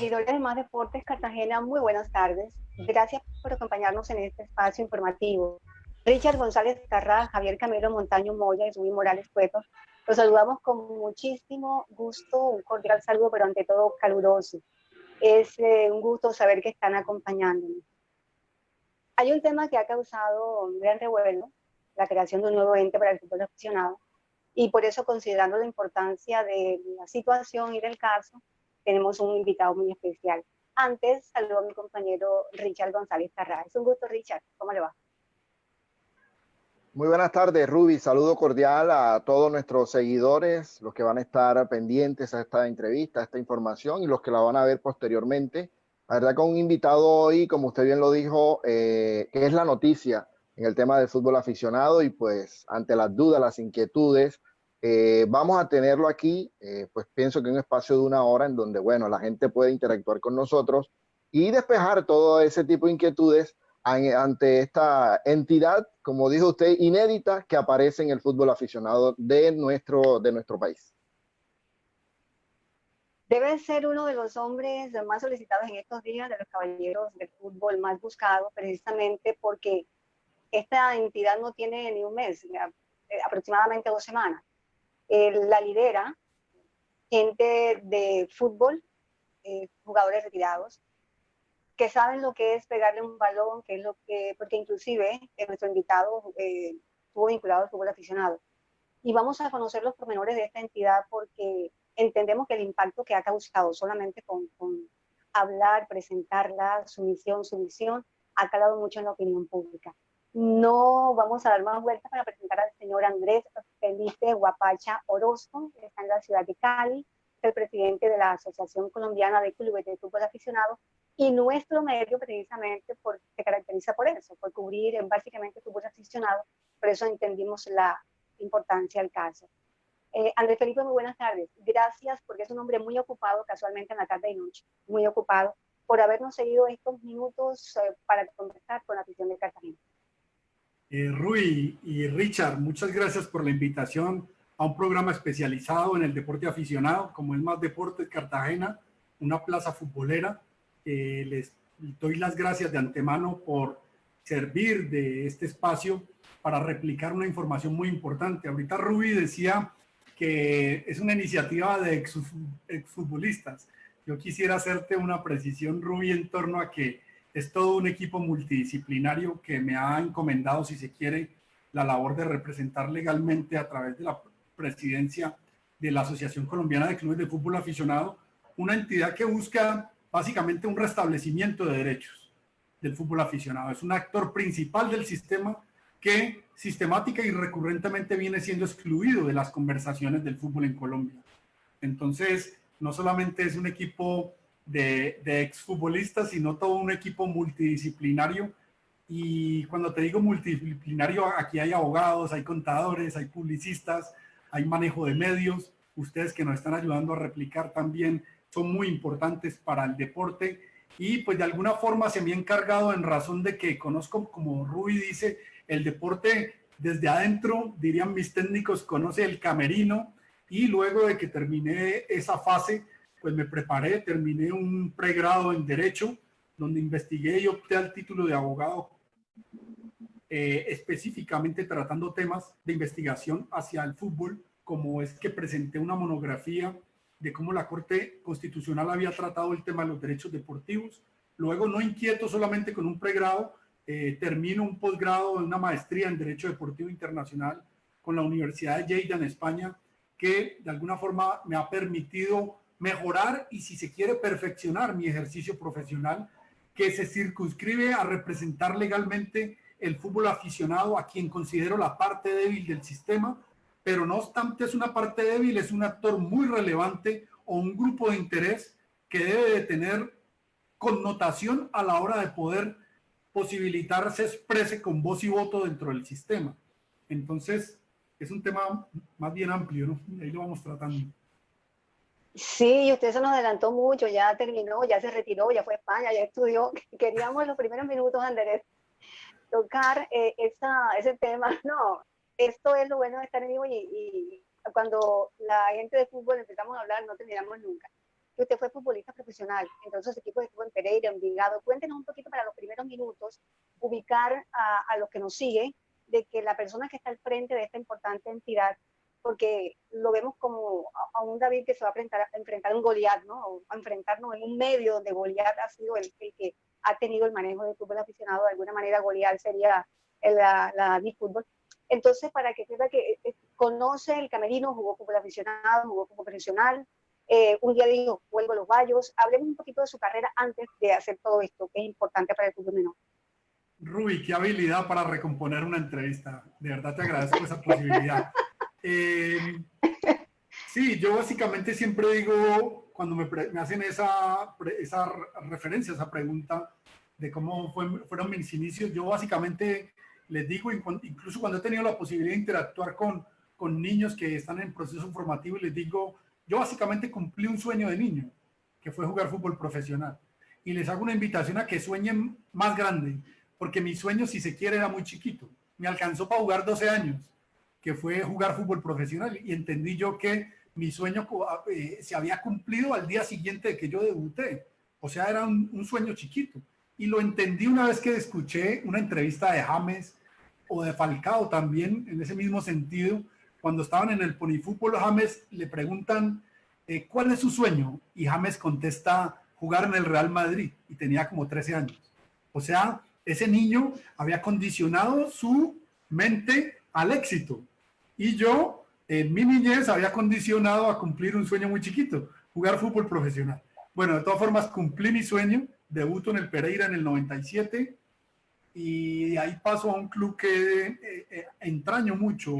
Seguidores de Más Deportes Cartagena, muy buenas tardes. Gracias por acompañarnos en este espacio informativo. Richard González Carrá, Javier Camilo Montaño Moya y Rubí Morales Cueto, los saludamos con muchísimo gusto, un cordial saludo, pero ante todo caluroso. Es un gusto saber que están acompañándonos. Hay un tema que ha causado un gran revuelo, la creación de un nuevo ente para el fútbol aficionado, y por eso, considerando la importancia de la situación y del caso, tenemos un invitado muy especial. Antes, saludo a mi compañero Richard González Carrá. Es un gusto, Richard. ¿Cómo le va? Muy buenas tardes, Ruby. Saludo cordial a todos nuestros seguidores, los que van a estar pendientes a esta entrevista, a esta información y los que la van a ver posteriormente. La verdad, con un invitado hoy, como usted bien lo dijo, que es la noticia en el tema del fútbol aficionado y pues ante las dudas, las inquietudes, vamos a tenerlo aquí, pues pienso que un espacio de 1 hora en donde, bueno, la gente puede interactuar con nosotros y despejar todo ese tipo de inquietudes ante esta entidad, como dijo usted, inédita que aparece en el fútbol aficionado de nuestro país. Debe ser uno de los hombres más solicitados en estos días, de los caballeros del fútbol más buscados, precisamente porque esta entidad no tiene ni un mes, aproximadamente 2 semanas. La lidera gente de fútbol, jugadores retirados, que saben lo que es pegarle un balón, que es lo que, porque inclusive nuestro invitado estuvo vinculado al fútbol aficionado. Y vamos a conocer los pormenores de esta entidad porque entendemos que el impacto que ha causado solamente con hablar, presentarla, su misión, su visión, ha calado mucho en la opinión pública. No vamos a dar más vueltas para presentar al señor Andrés Felipe Guapacha Orozco, que está en la ciudad de Cali, es el presidente de la Asociación Colombiana de Clubes de Fútbol Aficionado, y nuestro medio precisamente se caracteriza por eso, por cubrir básicamente fútbol aficionado, por eso entendimos la importancia del caso. Andrés Felipe, muy buenas tardes. Gracias porque es un hombre muy ocupado, casualmente en la tarde y noche, muy ocupado, por habernos seguido estos minutos para conversar con la afición de Cartagena. Rui y Richard, muchas gracias por la invitación a un programa especializado en el deporte aficionado, como es Más Deportes Cartagena, una plaza futbolera. Les doy las gracias de antemano por servir de este espacio para replicar una información muy importante. Ahorita Rui decía que es una iniciativa de exfutbolistas. Yo quisiera hacerte una precisión, Rui, en torno a que es todo un equipo multidisciplinario que me ha encomendado, si se quiere, la labor de representar legalmente a través de la presidencia de la Asociación Colombiana de Clubes de Fútbol Aficionado, una entidad que busca básicamente un restablecimiento de derechos del fútbol aficionado. Es un actor principal del sistema que sistemática y recurrentemente viene siendo excluido de las conversaciones del fútbol en Colombia. Entonces, no solamente es un equipo de exfutbolistas, sino todo un equipo multidisciplinario. Y cuando te digo multidisciplinario, aquí hay abogados, hay contadores, hay publicistas, hay manejo de medios. Ustedes que nos están ayudando a replicar también son muy importantes para el deporte. Y pues de alguna forma se me ha encargado, en razón de que conozco, como Rui dice, el deporte desde adentro, dirían mis técnicos, conoce el camerino. Y luego de que terminé esa fase, pues me preparé, terminé un pregrado en Derecho, donde investigué y opté al título de abogado, específicamente tratando temas de investigación hacia el fútbol, como es que presenté una monografía de cómo la Corte Constitucional había tratado el tema de los derechos deportivos. Luego, no inquieto solamente con un pregrado, termino un posgrado en una maestría en Derecho Deportivo Internacional con la Universidad de Lleida en España, que de alguna forma me ha permitido mejorar y, si se quiere, perfeccionar mi ejercicio profesional, que se circunscribe a representar legalmente el fútbol aficionado, a quien considero la parte débil del sistema, pero no obstante es una parte débil, es un actor muy relevante o un grupo de interés que debe de tener connotación a la hora de poder posibilitarse exprese con voz y voto dentro del sistema. Entonces, es un tema más bien amplio, ¿no? Ahí lo vamos tratando. Sí, usted se nos adelantó mucho, ya terminó, ya se retiró, ya fue a España, ya estudió. Queríamos en los primeros minutos, Andrés, tocar ese tema. No, esto es lo bueno de estar en vivo y cuando la gente de fútbol empezamos a hablar no terminamos nunca. que usted fue futbolista profesional, entonces equipos estuvo en Pereira, en Envigado. Cuéntenos un poquito para los primeros minutos, ubicar a los que nos siguen, de que la persona que está al frente de esta importante entidad, porque lo vemos como a un David que se va a enfrentar a un Goliat, ¿no? O a enfrentarnos en un medio donde Goliat ha sido el que ha tenido el manejo del fútbol aficionado. De alguna manera Goliat sería la fútbol. Entonces, para que sepa que conoce el camerino, jugó fútbol aficionado, jugó fútbol profesional, un día dijo, vuelvo a los Bayos. Hablemos un poquito de su carrera antes de hacer todo esto, que es importante para el fútbol menor. Rui, qué habilidad para recomponer una entrevista. De verdad te agradezco esa posibilidad. Sí, yo básicamente siempre digo, cuando me hacen esa referencia, esa pregunta de cómo fueron mis inicios, yo básicamente les digo, incluso cuando he tenido la posibilidad de interactuar con niños que están en proceso formativo, les digo, yo básicamente cumplí un sueño de niño, que fue jugar fútbol profesional. Y les hago una invitación a que sueñen más grande, porque mi sueño, si se quiere, era muy chiquito. Me alcanzó para jugar 12 años, que fue jugar fútbol profesional, y entendí yo que mi sueño se había cumplido al día siguiente de que yo debuté. O sea, era un sueño chiquito. Y lo entendí una vez que escuché una entrevista de James o de Falcao también, en ese mismo sentido. Cuando estaban en el Ponifútbol, James le preguntan ¿cuál es su sueño? Y James contesta, jugar en el Real Madrid, y tenía como 13 años. O sea, ese niño había condicionado su mente al éxito. Y yo, en mi niñez, había condicionado a cumplir un sueño muy chiquito, jugar fútbol profesional. Bueno, de todas formas, cumplí mi sueño, debuto en el Pereira en el 97, y de ahí paso a un club que entraño mucho,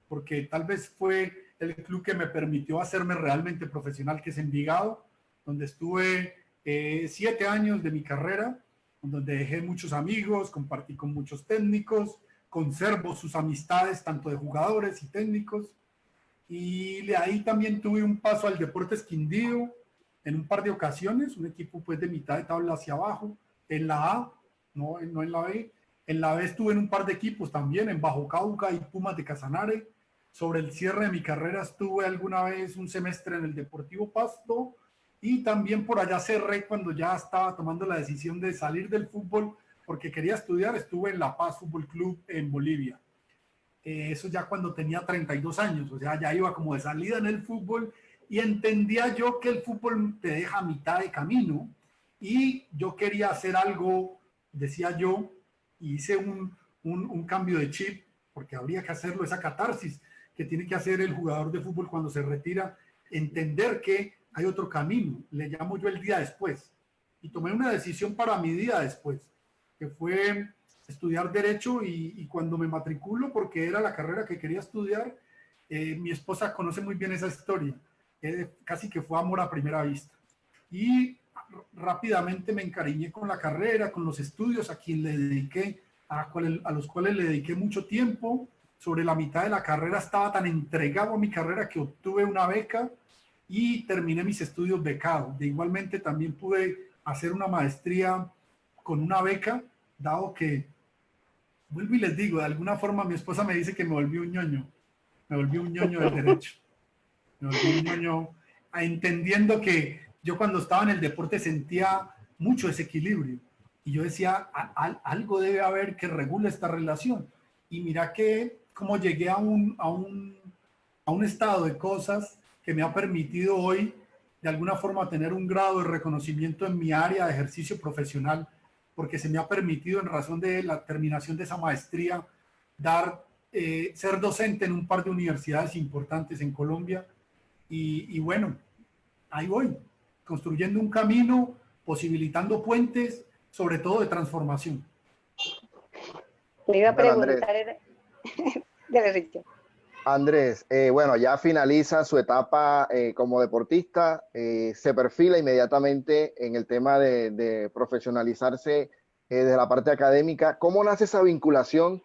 porque tal vez fue el club que me permitió hacerme realmente profesional, que es Envigado, donde estuve 7 años de mi carrera, donde dejé muchos amigos, compartí con muchos técnicos, conservo sus amistades tanto de jugadores y técnicos, y de ahí también tuve un paso al Deportes Quindío en un par de ocasiones, un equipo pues de mitad de tabla hacia abajo, en la A, no en la B. En la B estuve en un par de equipos también, en Bajo Cauca y Pumas de Casanare. Sobre el cierre de mi carrera estuve alguna vez un semestre en el Deportivo Pasto, y también por allá cerré cuando ya estaba tomando la decisión de salir del fútbol porque quería estudiar. Estuve en La Paz Fútbol Club en Bolivia. Eso ya cuando tenía 32 años, o sea, ya iba como de salida en el fútbol, y entendía yo que el fútbol te deja a mitad de camino, y yo quería hacer algo, decía yo, y hice un cambio de chip, porque habría que hacerlo, esa catarsis que tiene que hacer el jugador de fútbol cuando se retira, entender que hay otro camino, le llamo yo el día después, y tomé una decisión para mi día después, que fue estudiar Derecho, y cuando me matriculo, porque era la carrera que quería estudiar, mi esposa conoce muy bien esa historia, casi que fue amor a primera vista, y rápidamente me encariñé con la carrera, con los estudios, a los cuales le dediqué mucho tiempo. Sobre la mitad de la carrera estaba tan entregado a mi carrera que obtuve una beca y terminé mis estudios becado. Igualmente también pude hacer una maestría con una beca, dado que, vuelvo y les digo, de alguna forma mi esposa me dice que me volví un ñoño del derecho, me volví un ñoño, entendiendo que yo cuando estaba en el deporte sentía mucho desequilibrio, y yo decía, algo debe haber que regule esta relación, y mira que como llegué a un estado de cosas que me ha permitido hoy de alguna forma tener un grado de reconocimiento en mi área de ejercicio profesional, porque se me ha permitido, en razón de la terminación de esa maestría, ser docente en un par de universidades importantes en Colombia, y bueno, ahí voy, construyendo un camino, posibilitando puentes, sobre todo de transformación. Le iba a preguntar, Andrés, bueno, ya finaliza su etapa como deportista, se perfila inmediatamente en el tema de profesionalizarse desde la parte académica. ¿Cómo nace esa vinculación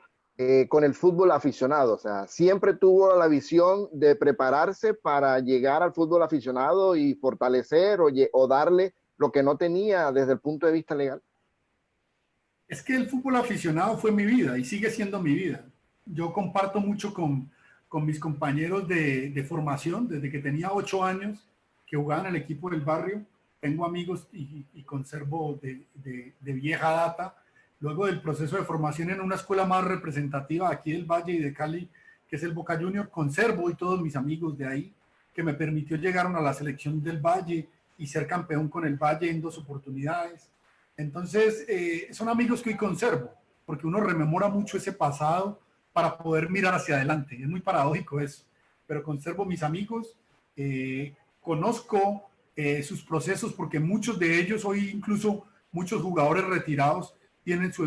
con el fútbol aficionado? O sea, ¿siempre tuvo la visión de prepararse para llegar al fútbol aficionado y fortalecer o darle lo que no tenía desde el punto de vista legal? Es que el fútbol aficionado fue mi vida y sigue siendo mi vida. Yo comparto mucho con mis compañeros de formación desde que tenía 8 años. que jugaban en el equipo del barrio. Tengo amigos y conservo de vieja data. Luego del proceso de formación en una escuela más representativa aquí del Valle y de Cali, que es el Boca Junior, conservo y todos mis amigos de ahí, que me permitió llegar a la selección del Valle y ser campeón con el Valle en 2 oportunidades. Entonces, son amigos que hoy conservo, porque uno rememora mucho ese pasado para poder mirar hacia adelante. Es muy paradójico eso, pero conservo mis amigos, conozco sus procesos, porque muchos de ellos, hoy incluso muchos jugadores retirados, tienen su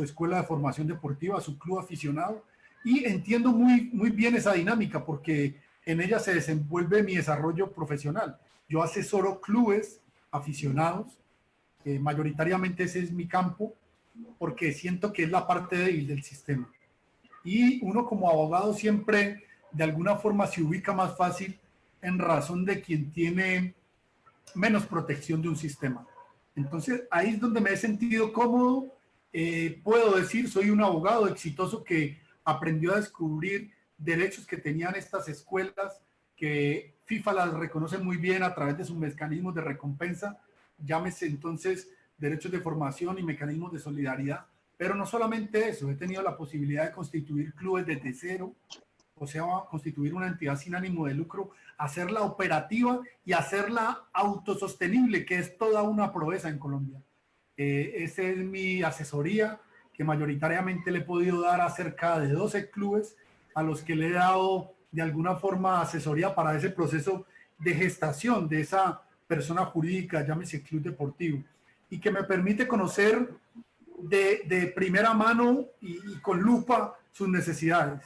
escuela de formación deportiva, su club aficionado, y entiendo muy bien esa dinámica, porque en ella se desenvuelve mi desarrollo profesional. Yo asesoro clubes aficionados, mayoritariamente ese es mi campo, porque siento que es la parte débil del sistema. Y uno como abogado siempre de alguna forma se ubica más fácil en razón de quien tiene menos protección de un sistema. Entonces ahí es donde me he sentido cómodo. Puedo decir, soy un abogado exitoso que aprendió a descubrir derechos que tenían estas escuelas, que FIFA las reconoce muy bien a través de sus mecanismos de recompensa, llámese entonces derechos de formación y mecanismos de solidaridad. Pero no solamente eso, he tenido la posibilidad de constituir clubes desde cero, o sea, constituir una entidad sin ánimo de lucro, hacerla operativa y hacerla autosostenible, que es toda una proeza en Colombia. Esa es mi asesoría, que mayoritariamente le he podido dar a cerca de 12 clubes a los que le he dado de alguna forma asesoría para ese proceso de gestación de esa persona jurídica, llámese club deportivo, y que me permite conocer de primera mano y con lupa sus necesidades.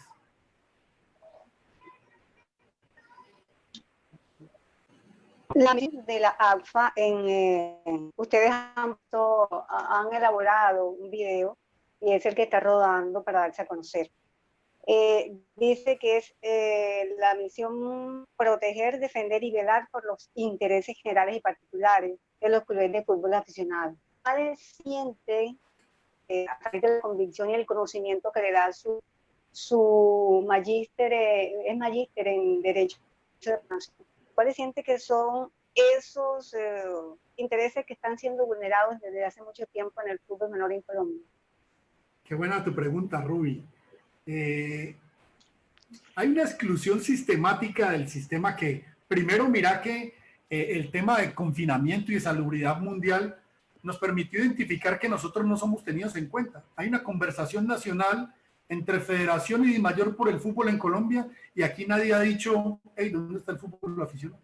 La de la AFA, ustedes han elaborado un video y es el que está rodando para darse a conocer. Dice que es la misión proteger, defender y velar por los intereses generales y particulares de los clubes de fútbol aficionados. ¿Cuál siente, a través de la convicción y el conocimiento que le da su magíster, es magíster en Derecho Internacional? ¿Cuáles siente que son esos intereses que están siendo vulnerados desde hace mucho tiempo en el fútbol menor en Colombia? Qué buena tu pregunta, Ruby. Hay una exclusión sistemática del sistema que, primero, mira que el tema de confinamiento y de salubridad mundial nos permitió identificar que nosotros no somos tenidos en cuenta. Hay una conversación nacional entre Federación y DIMAYOR por el fútbol en Colombia, y aquí nadie ha dicho, hey, ¿dónde está el fútbol aficionado?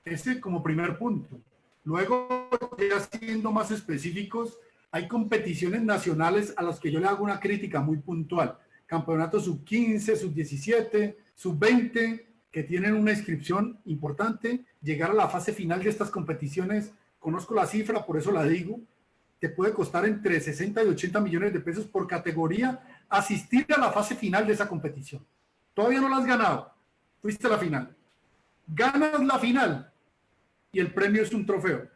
Ese como primer punto. Luego, ya siendo más específicos, hay competiciones nacionales a las que yo le hago una crítica muy puntual. Campeonatos sub-15, sub-17, sub-20, que tienen una inscripción importante. Llegar a la fase final de estas competiciones, conozco la cifra, por eso la digo, te puede costar entre 60 y 80 millones de pesos por categoría asistir a la fase final de esa competición. Todavía no la has ganado, fuiste a la final. Ganas la final y el premio es un trofeo.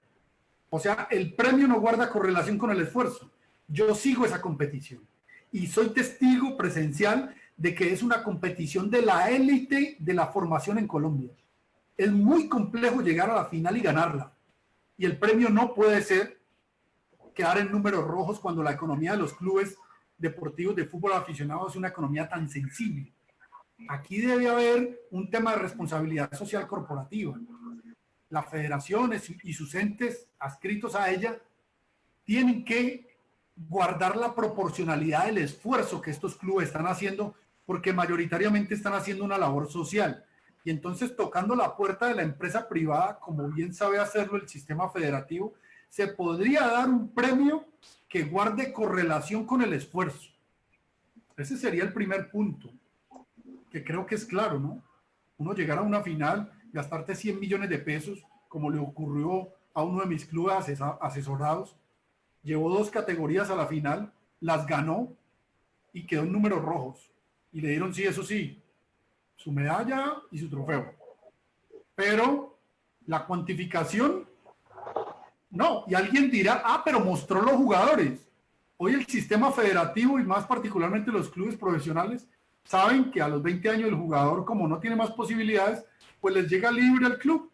O sea, el premio no guarda correlación con el esfuerzo. Yo sigo esa competición y soy testigo presencial de que es una competición de la élite de la formación en Colombia. Es muy complejo llegar a la final y ganarla. Y el premio no puede ser quedar en números rojos cuando la economía de los clubes deportivos de fútbol aficionado es una economía tan sensible. Aquí debe haber un tema de responsabilidad social corporativa. Las federaciones y sus entes adscritos a ella tienen que guardar la proporcionalidad del esfuerzo que estos clubes están haciendo, porque mayoritariamente están haciendo una labor social. Y entonces, tocando la puerta de la empresa privada, como bien sabe hacerlo el sistema federativo, se podría dar un premio que guarde correlación con el esfuerzo. Ese sería el primer punto, que creo que es claro, ¿no? Uno llegar a una final, gastarte 100 millones de pesos, como le ocurrió a uno de mis clubes asesorados, llevó 2 categorías a la final, las ganó y quedó en números rojos. Y le dieron, sí, eso sí, su medalla y su trofeo. Pero la cuantificación, no. Y alguien dirá, pero mostró los jugadores. Hoy el sistema federativo y más particularmente los clubes profesionales saben que a los 20 años el jugador, como no tiene más posibilidades, pues les llega libre al club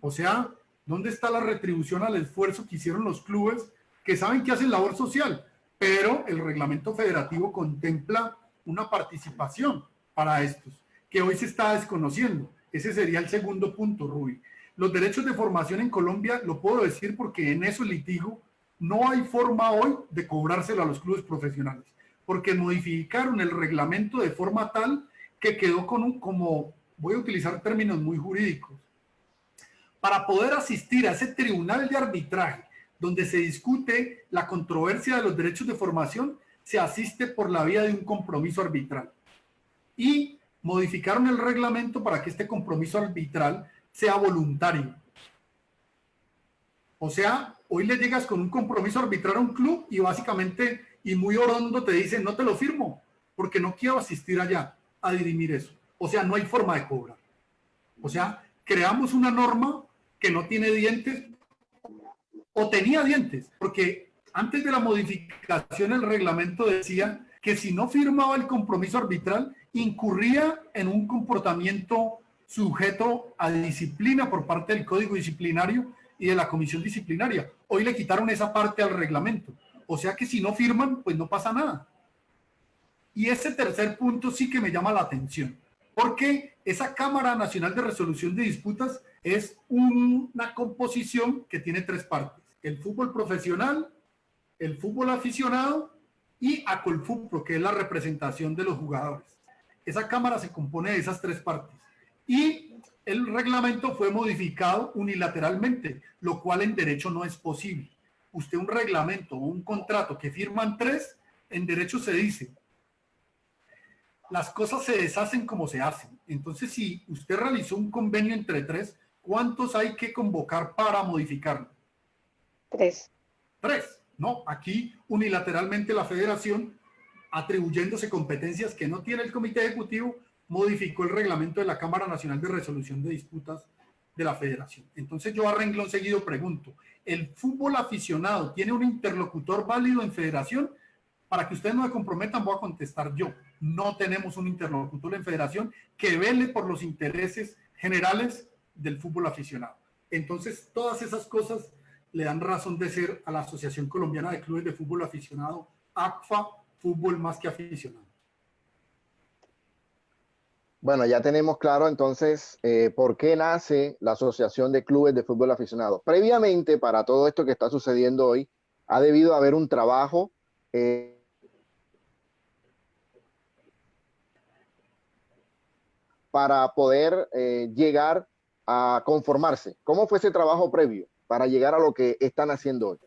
O sea, ¿dónde está la retribución al esfuerzo que hicieron los clubes que saben que hacen labor social? Pero el reglamento federativo contempla una participación para estos, que hoy se está desconociendo. Ese sería el segundo punto, Rubí. Los derechos de formación en Colombia, lo puedo decir porque en eso litigo, no hay forma hoy de cobrárselo a los clubes profesionales, porque modificaron el reglamento de forma tal que quedó con como, voy a utilizar términos muy jurídicos, para poder asistir a ese tribunal de arbitraje donde se discute la controversia de los derechos de formación, se asiste por la vía de un compromiso arbitral. Y modificaron el reglamento para que este compromiso arbitral sea voluntario. O sea, hoy le llegas con un compromiso arbitral a un club y básicamente, y muy orondo, te dicen, no te lo firmo, porque no quiero asistir allá a dirimir eso. O sea, no hay forma de cobrar. O sea, creamos una norma que no tiene dientes, o tenía dientes, porque antes de la modificación el reglamento decía que si no firmaba el compromiso arbitral, incurría en un comportamiento sujeto a disciplina por parte del Código Disciplinario y de la Comisión Disciplinaria. Hoy le quitaron esa parte al reglamento. O sea que si no firman, pues no pasa nada. Y ese tercer punto sí que me llama la atención, porque esa Cámara Nacional de Resolución de Disputas es una composición que tiene tres partes: el fútbol profesional, el fútbol aficionado y Acolfutro, que es la representación de los jugadores. Esa cámara se compone de esas tres partes. Y el reglamento fue modificado unilateralmente, lo cual en derecho no es posible. Usted un reglamento o un contrato que firman tres, en derecho se dice, las cosas se deshacen como se hacen. Entonces, si usted realizó un convenio entre tres, ¿cuántos hay que convocar para modificarlo? Tres. Tres. No, aquí unilateralmente la federación, atribuyéndose competencias que no tiene el comité ejecutivo, modificó el reglamento de la Cámara Nacional de Resolución de Disputas de la federación. Entonces yo a renglón seguido pregunto, ¿el fútbol aficionado tiene un interlocutor válido en federación? Para que ustedes no me comprometan, voy a contestar yo. No tenemos un interlocutor en federación que vele por los intereses generales del fútbol aficionado. Entonces todas esas cosas le dan razón de ser a la Asociación Colombiana de Clubes de Fútbol Aficionado, ACFA, Fútbol Más que Aficionado. Bueno, ya tenemos claro entonces por qué nace la Asociación de Clubes de Fútbol Aficionado. Previamente, para todo esto que está sucediendo hoy, ha debido haber un trabajo para poder llegar a conformarse. ¿Cómo fue ese trabajo previo para llegar a lo que están haciendo hoy?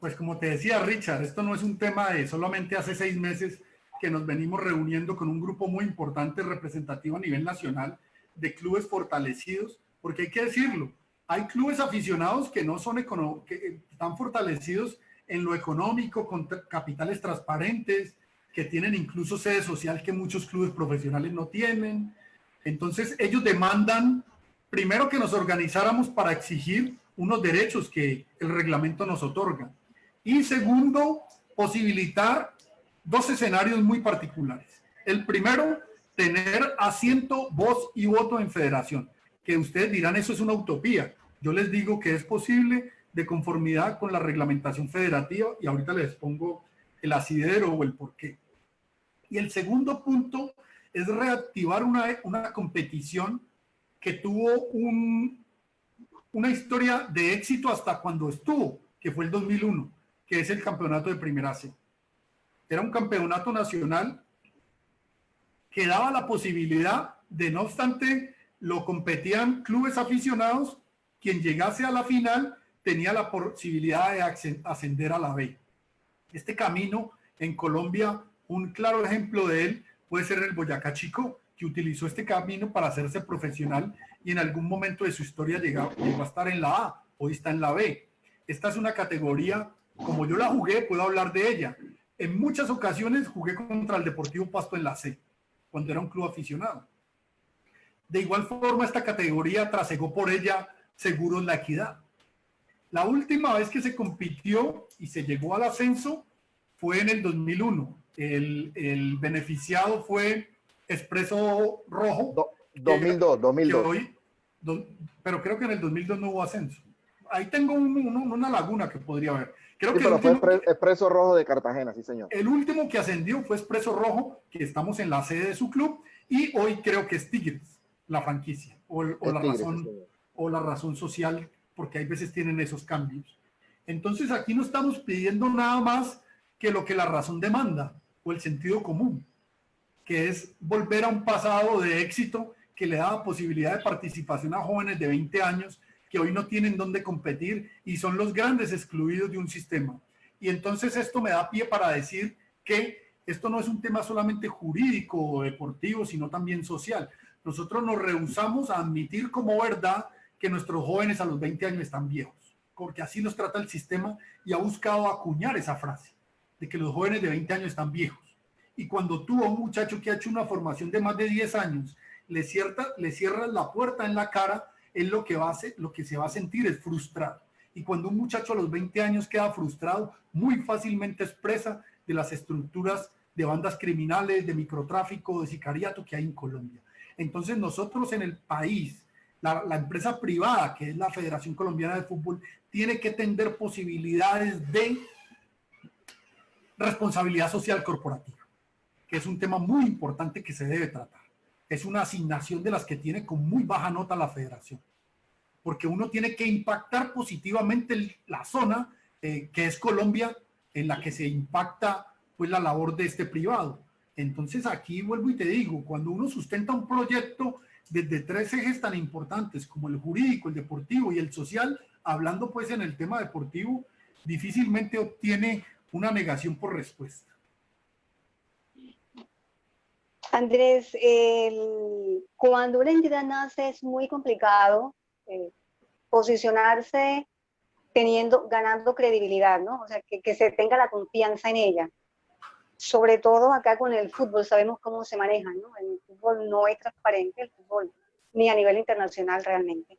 Pues como te decía, Richard, esto no es un tema de solamente hace 6 meses que nos venimos reuniendo con un grupo muy importante representativo a nivel nacional de clubes fortalecidos, porque hay que decirlo, hay clubes aficionados que no son que están fortalecidos en lo económico, con capitales transparentes, que tienen incluso sede social que muchos clubes profesionales no tienen. Entonces ellos demandan primero que nos organizáramos para exigir unos derechos que el reglamento nos otorga. Y segundo, posibilitar dos escenarios muy particulares. El primero, tener asiento, voz y voto en federación. Que ustedes dirán, eso es una utopía. Yo les digo que es posible de conformidad con la reglamentación federativa y ahorita les pongo el asidero o el porqué. Y el segundo punto es reactivar una competición que tuvo una historia de éxito hasta cuando estuvo, que fue el 2001, que es el campeonato de Primera C. Era un campeonato nacional que daba la posibilidad de, no obstante, lo competían clubes aficionados, quien llegase a la final tenía la posibilidad de ascender a la B. Este camino en Colombia, un claro ejemplo de él puede ser el Boyacá Chico, que utilizó este camino para hacerse profesional y en algún momento de su historia llegó a estar en la A, hoy está en la B. Esta es una categoría, como yo la jugué, puedo hablar de ella. En muchas ocasiones jugué contra el Deportivo Pasto en la C, cuando era un club aficionado. De igual forma, esta categoría trasegó por ella Seguros La Equidad. La última vez que se compitió y se llegó al ascenso fue en el 2001. El beneficiado fue Expreso Rojo. 2002. pero creo que en el 2002 no hubo ascenso. Ahí tengo una laguna que podría haber. Creo Sí, que pero el último, fue Expreso Rojo de Cartagena, sí, señor. el último que ascendió fue Expreso Rojo, que estamos en la sede de su club, y hoy creo que es Tigres, la franquicia, o la Tigres, razón, sí, o la razón social, porque hay veces tienen esos cambios. Entonces aquí no estamos pidiendo nada más que lo que la razón demanda, o el sentido común, que es volver a un pasado de éxito que le daba posibilidad de participación a jóvenes de 20 años que hoy no tienen dónde competir y son los grandes excluidos de un sistema. Y entonces esto me da pie para decir que esto no es un tema solamente jurídico o deportivo, sino también social. Nosotros nos rehusamos a admitir como verdad que nuestros jóvenes a los 20 años están viejos, porque así los trata el sistema y ha buscado acuñar esa frase de que los jóvenes de 20 años están viejos. Y cuando tú a un muchacho que ha hecho una formación de más de 10 años le cierras la puerta en la cara, él lo que se va a sentir es frustrado. Y cuando un muchacho a los 20 años queda frustrado, muy fácilmente expresa de las estructuras de bandas criminales, de microtráfico, de sicariato que hay en Colombia. Entonces nosotros en el país, la empresa privada, que es la Federación Colombiana de Fútbol, tiene que tender posibilidades de responsabilidad social corporativa, que es un tema muy importante que se debe tratar. Es una asignación de las que tiene con muy baja nota la federación, porque uno tiene que impactar positivamente la zona que es Colombia, en la que se impacta pues la labor de este privado. Entonces aquí vuelvo y te digo, cuando uno sustenta un proyecto desde tres ejes tan importantes como el jurídico, el deportivo y el social, hablando pues en el tema deportivo, difícilmente obtiene una negación por respuesta. Andrés, cuando una entidad nace es muy complicado posicionarse ganando credibilidad, ¿no? O sea, que se tenga la confianza en ella. Sobre todo acá con el fútbol, sabemos cómo se maneja, ¿no? El fútbol no es transparente, el fútbol ni a nivel internacional realmente.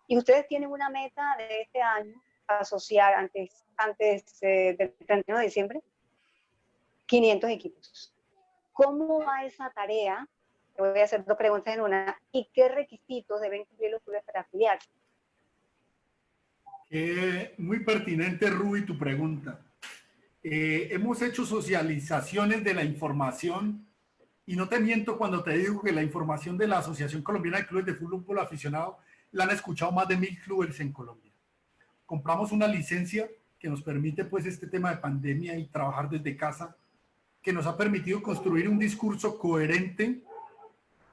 Y ustedes tienen una meta de este año, asociar antes del 31 de diciembre, 500 equipos. ¿Cómo va esa tarea? Te voy a hacer dos preguntas en una. ¿Y qué requisitos deben cumplir los clubes para afiliarse? Muy pertinente, Ruby, tu pregunta. Hemos hecho socializaciones de la información y no te miento cuando te digo que la información de la Asociación Colombiana de Clubes de Fútbol Aficionado la han escuchado más de 1000 clubes en Colombia. Compramos una licencia que nos permite pues este tema de pandemia y trabajar desde casa, que nos ha permitido construir un discurso coherente,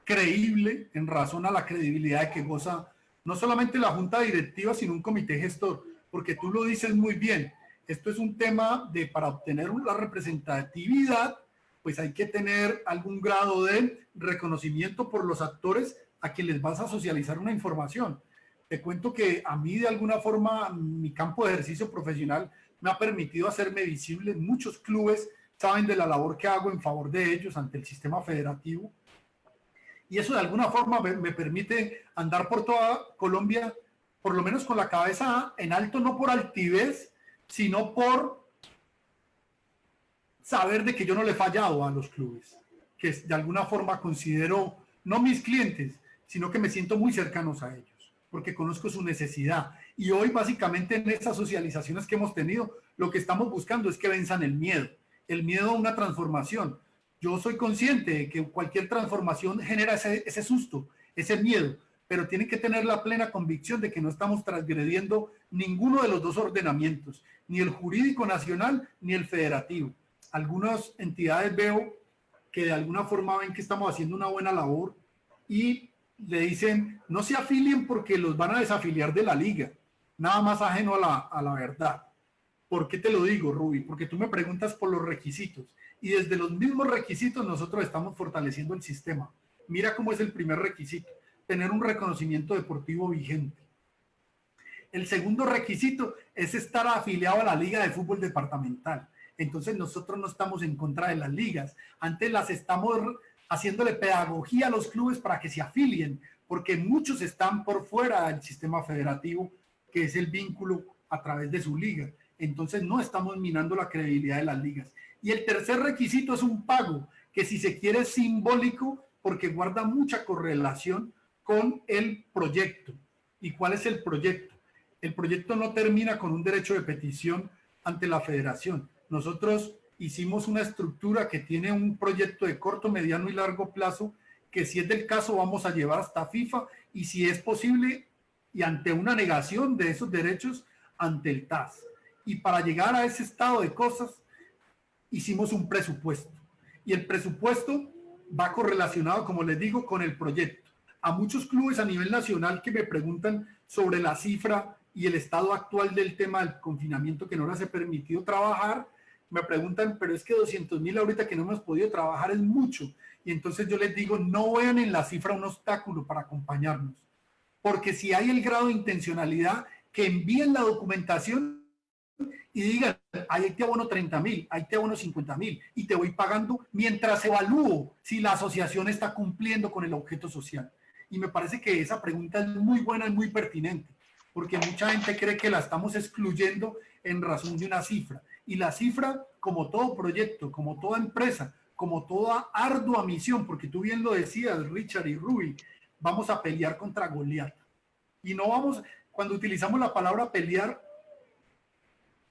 creíble, en razón a la credibilidad que goza no solamente la junta directiva, sino un comité gestor, porque tú lo dices muy bien, esto es un tema de para obtener una representatividad, pues hay que tener algún grado de reconocimiento por los actores a quienes les vas a socializar una información. Te cuento que a mí de alguna forma mi campo de ejercicio profesional me ha permitido hacerme visible. Muchos clubes saben de la labor que hago en favor de ellos ante el sistema federativo. Y eso de alguna forma me permite andar por toda Colombia, por lo menos con la cabeza en alto, no por altivez, sino por saber de que yo no le he fallado a los clubes, que de alguna forma considero, no mis clientes, sino que me siento muy cercanos a ellos, porque conozco su necesidad. Y hoy básicamente en estas socializaciones que hemos tenido, lo que estamos buscando es que venzan el miedo a una transformación. Yo soy consciente de que cualquier transformación genera ese susto, ese miedo, pero tienen que tener la plena convicción de que no estamos transgrediendo ninguno de los dos ordenamientos, ni el jurídico nacional ni el federativo. Algunas entidades veo que de alguna forma ven que estamos haciendo una buena labor y le dicen no se afilien porque los van a desafiliar de la liga, nada más ajeno a la verdad. ¿Por qué te lo digo, Ruby? Porque tú me preguntas por los requisitos y desde los mismos requisitos nosotros estamos fortaleciendo el sistema. Mira cómo es el primer requisito, tener un reconocimiento deportivo vigente. El segundo requisito es estar afiliado a la Liga de Fútbol Departamental. Entonces nosotros no estamos en contra de las ligas, antes las estamos haciéndole pedagogía a los clubes para que se afilien, porque muchos están por fuera del sistema federativo, que es el vínculo a través de su liga. Entonces no estamos minando la credibilidad de las ligas. Y el tercer requisito es un pago, que si se quiere es simbólico, porque guarda mucha correlación con el proyecto. ¿Y cuál es el proyecto? El proyecto no termina con un derecho de petición ante la federación. Nosotros hicimos una estructura que tiene un proyecto de corto, mediano y largo plazo que, si es del caso, vamos a llevar hasta FIFA, y si es posible y ante una negación de esos derechos, ante el TAS. Y para llegar a ese estado de cosas hicimos un presupuesto, y el presupuesto va correlacionado, como les digo, con el proyecto. A muchos clubes a nivel nacional que me preguntan sobre la cifra y el estado actual del tema del confinamiento, que no les he permitido trabajar, me preguntan, pero es que 200.000 ahorita que no hemos podido trabajar es mucho. Y entonces yo les digo, no vean en la cifra un obstáculo para acompañarnos, porque si hay el grado de intencionalidad, que envíen la documentación y digan, ahí te abono 30.000, ahí te abono 50.000, y te voy pagando mientras evalúo si la asociación está cumpliendo con el objeto social. Y me parece que esa pregunta es muy buena y muy pertinente, porque mucha gente cree que la estamos excluyendo en razón de una cifra. Y la cifra, como todo proyecto, como toda empresa, como toda ardua misión, porque tú bien lo decías, Richard y Ruby, vamos a pelear contra Goliat. Y no vamos, cuando utilizamos la palabra pelear,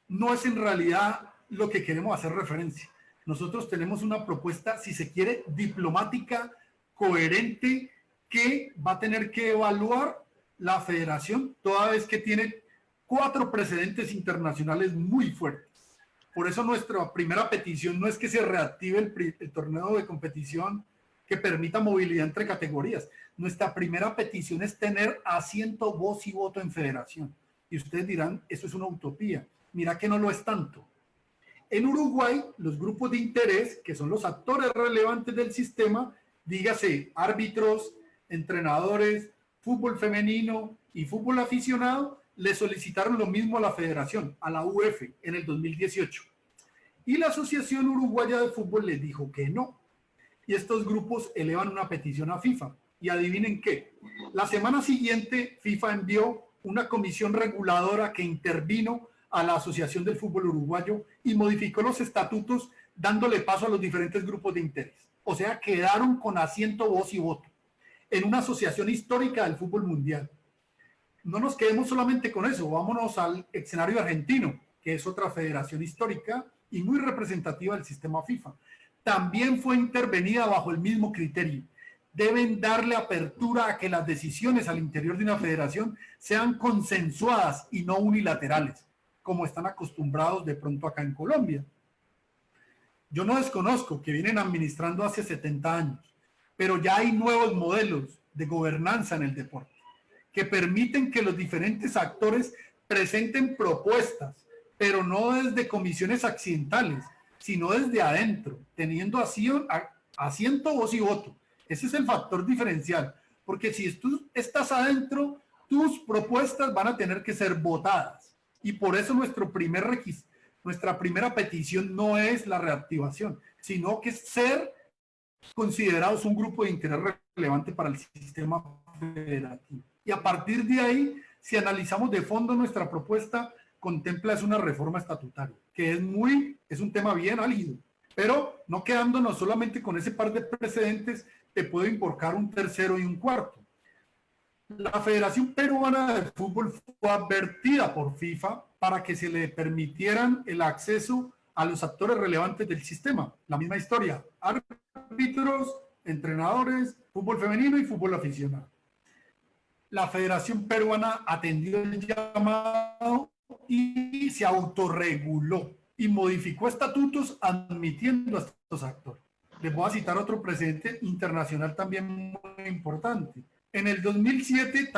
no es en realidad lo que queremos hacer referencia. Nosotros tenemos una propuesta, si se quiere, diplomática, coherente, que va a tener que evaluar la federación, toda vez que tiene 4 precedentes internacionales muy fuertes. Por eso nuestra primera petición no es que se reactive el torneo de competición que permita movilidad entre categorías. Nuestra primera petición es tener asiento, voz y voto en federación. Y ustedes dirán, eso es una utopía. Mira que no lo es tanto. En Uruguay, los grupos de interés, que son los actores relevantes del sistema, dígase árbitros, entrenadores, fútbol femenino y fútbol aficionado, le solicitaron lo mismo a la federación, a la UF, en el 2018. Y la Asociación Uruguaya de Fútbol les dijo que no. Y estos grupos elevan una petición a FIFA. Y adivinen qué. La semana siguiente, FIFA envió una comisión reguladora que intervino a la Asociación del Fútbol Uruguayo y modificó los estatutos, dándole paso a los diferentes grupos de interés. O sea, quedaron con asiento, voz y voto en una asociación histórica del fútbol mundial. No nos quedemos solamente con eso, vámonos al escenario argentino, que es otra federación histórica y muy representativa del sistema FIFA. También fue intervenida bajo el mismo criterio. Deben darle apertura a que las decisiones al interior de una federación sean consensuadas y no unilaterales, como están acostumbrados de pronto acá en Colombia. Yo no desconozco que vienen administrando hace 70 años, pero ya hay nuevos modelos de gobernanza en el deporte que permiten que los diferentes actores presenten propuestas, pero no desde comisiones accidentales, sino desde adentro, teniendo asiento, voz y voto. Ese es el factor diferencial, porque si tú estás adentro, tus propuestas van a tener que ser votadas. Y por eso nuestra primera petición no es la reactivación, sino que es ser considerados un grupo de interés relevante para el sistema federativo. Y a partir de ahí, si analizamos de fondo nuestra propuesta, contempla es una reforma estatutaria, que es un tema bien álgido, pero no quedándonos solamente con ese par de precedentes, te puedo invocar un tercero y un cuarto. La Federación Peruana de Fútbol fue advertida por FIFA para que se le permitieran el acceso a los actores relevantes del sistema. La misma historia, árbitros, entrenadores, fútbol femenino y fútbol aficionado. La Federación Peruana atendió el llamado y se autorreguló y modificó estatutos admitiendo a estos actores. Les voy a citar otro precedente internacional también muy importante. En el 2007,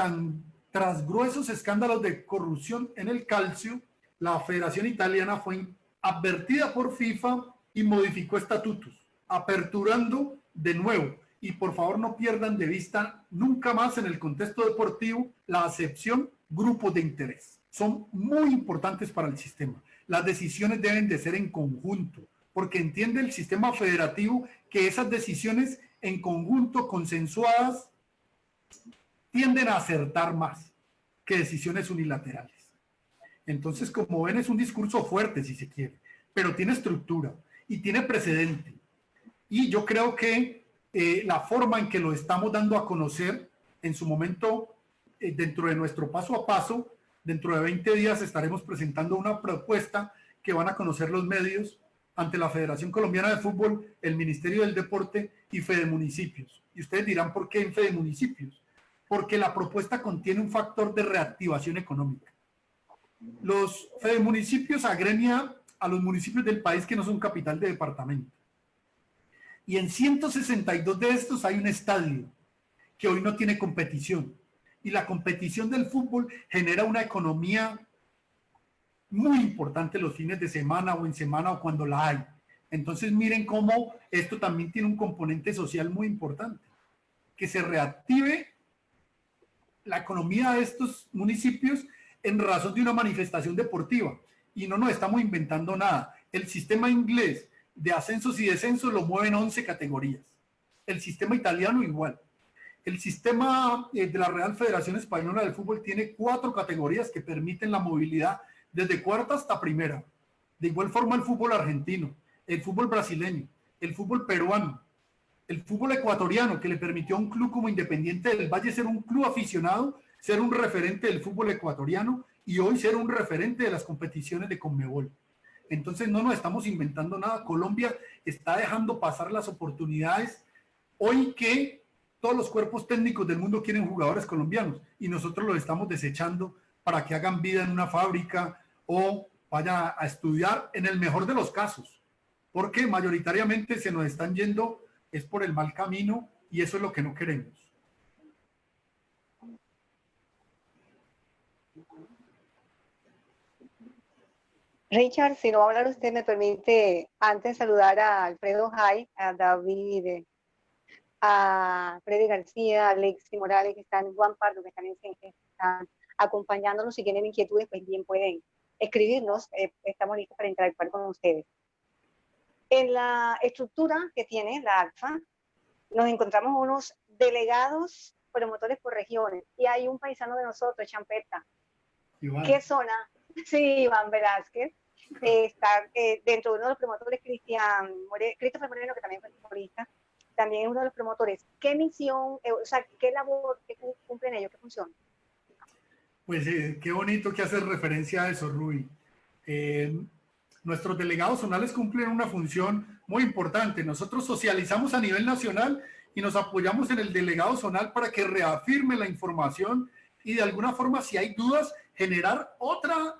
tras gruesos escándalos de corrupción en el calcio, la Federación Italiana fue advertida por FIFA y modificó estatutos, aperturando de nuevo. Y por favor no pierdan de vista nunca más en el contexto deportivo la acepción grupos de interés. Son muy importantes para el sistema. Las decisiones deben de ser en conjunto, porque entiende el sistema federativo que esas decisiones en conjunto, consensuadas, tienden a acertar más que decisiones unilaterales. Entonces, como ven, es un discurso fuerte, si se quiere, pero tiene estructura y tiene precedente. Y yo creo que la forma en que lo estamos dando a conocer En su momento, dentro de nuestro paso a paso, dentro de 20 días estaremos presentando una propuesta que van a conocer los medios ante la Federación Colombiana de Fútbol, el Ministerio del Deporte y Fedemunicipios. Y ustedes dirán, ¿por qué en Fedemunicipios? Porque la propuesta contiene un factor de reactivación económica. Los Fedemunicipios agremian a los municipios del país que no son capital de departamento. Y en 162 de estos hay un estadio que hoy no tiene competición. Y la competición del fútbol genera una economía muy importante los fines de semana o en semana o cuando la hay. Entonces miren cómo esto también tiene un componente social muy importante. Que se reactive la economía de estos municipios en razón de una manifestación deportiva. Y no nos estamos inventando nada. El sistema inglés de ascensos y descensos lo mueven 11 categorías. El sistema italiano igual. El sistema de la Real Federación Española de Fútbol tiene 4 categorías que permiten la movilidad desde cuarta hasta primera. De igual forma el fútbol argentino, el fútbol brasileño, el fútbol peruano, el fútbol ecuatoriano, que le permitió a un club como Independiente del Valle ser un club aficionado, ser un referente del fútbol ecuatoriano y hoy ser un referente de las competiciones de Conmebol. Entonces no nos estamos inventando nada. Colombia está dejando pasar las oportunidades hoy que todos los cuerpos técnicos del mundo quieren jugadores colombianos y nosotros los estamos desechando para que hagan vida en una fábrica o vayan a estudiar en el mejor de los casos, porque mayoritariamente se nos están yendo es por el mal camino y eso es lo que no queremos. Richard, si no va a hablar usted, me permite antes saludar a Alfredo Jai, a David, a Freddy García, a Alexi Morales, que están en Juan Pardo, que están en Centro, están acompañándonos. Si tienen inquietudes, pues bien pueden escribirnos. Estamos listos para interactuar con ustedes. En la estructura que tiene la ACFA, nos encontramos unos delegados promotores por regiones y hay un paisano de nosotros, Champeta. Iván. ¿Qué zona? Sí, Iván Velázquez. Está dentro de uno de los promotores, Christopher Moreno, que también fue futbolista, también es uno de los promotores. ¿Qué misión, o sea, qué labor que cumplen ellos, qué función? Pues qué bonito que haces referencia a eso, Rui. Nuestros delegados zonales cumplen una función muy importante. Nosotros socializamos a nivel nacional y nos apoyamos en el delegado zonal para que reafirme la información y de alguna forma, si hay dudas, generar otra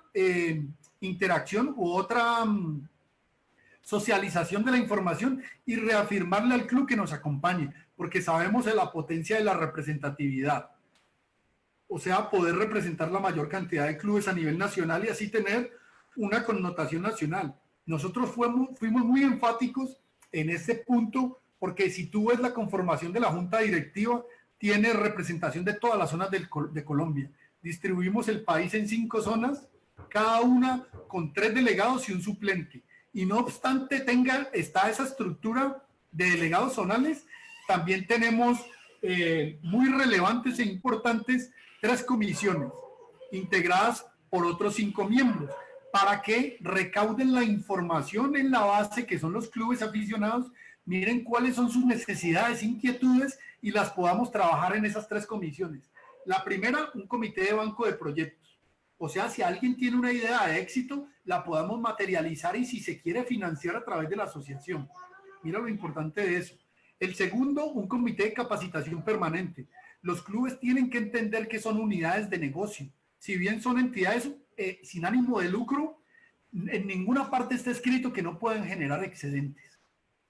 interacción u otra socialización de la información y reafirmarle al club que nos acompañe, porque sabemos de la potencia de la representatividad. O sea, poder representar la mayor cantidad de clubes a nivel nacional y así tener una connotación nacional. Nosotros fuimos muy enfáticos en ese punto, porque si tú ves la conformación de la junta directiva, tiene representación de todas las zonas de Colombia. Distribuimos el país en 5 zonas, cada una con 3 delegados y un suplente. Y no obstante está esa estructura de delegados zonales, también tenemos muy relevantes e importantes 3 comisiones integradas por otros 5 miembros para que recauden la información en la base que son los clubes aficionados, miren cuáles son sus necesidades, inquietudes y las podamos trabajar en esas 3 comisiones. La primera, un comité de banco de proyectos. O sea, si alguien tiene una idea de éxito, la podamos materializar y si se quiere financiar a través de la asociación. Mira lo importante de eso. El segundo, un comité de capacitación permanente. Los clubes tienen que entender que son unidades de negocio. Si bien son entidades sin ánimo de lucro, en ninguna parte está escrito que no pueden generar excedentes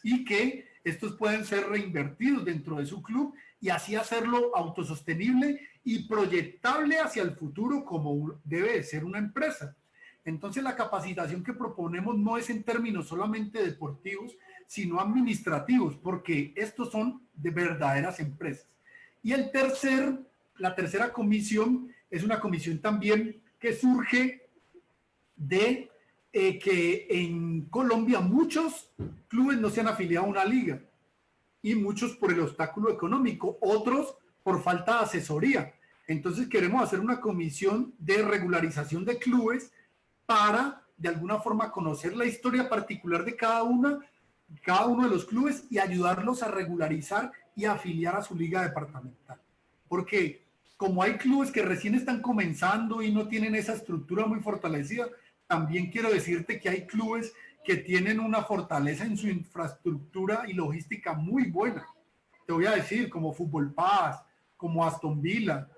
y que estos pueden ser reinvertidos dentro de su club y así hacerlo autosostenible y proyectable hacia el futuro como debe de ser una empresa. Entonces la capacitación que proponemos no es en términos solamente deportivos, sino administrativos, porque estos son de verdaderas empresas. Y la tercera comisión es una comisión también que surge de que en Colombia muchos clubes no se han afiliado a una liga y muchos por el obstáculo económico, otros por falta de asesoría. Entonces queremos hacer una comisión de regularización de clubes para de alguna forma conocer la historia particular de cada uno de los clubes y ayudarlos a regularizar y afiliar a su liga departamental. porque como hay clubes que recién están comenzando y no tienen esa estructura muy fortalecida, también quiero decirte que hay clubes que tienen una fortaleza en su infraestructura y logística muy buena. Te voy a decir, como Fútbol Paz, como Aston Villa,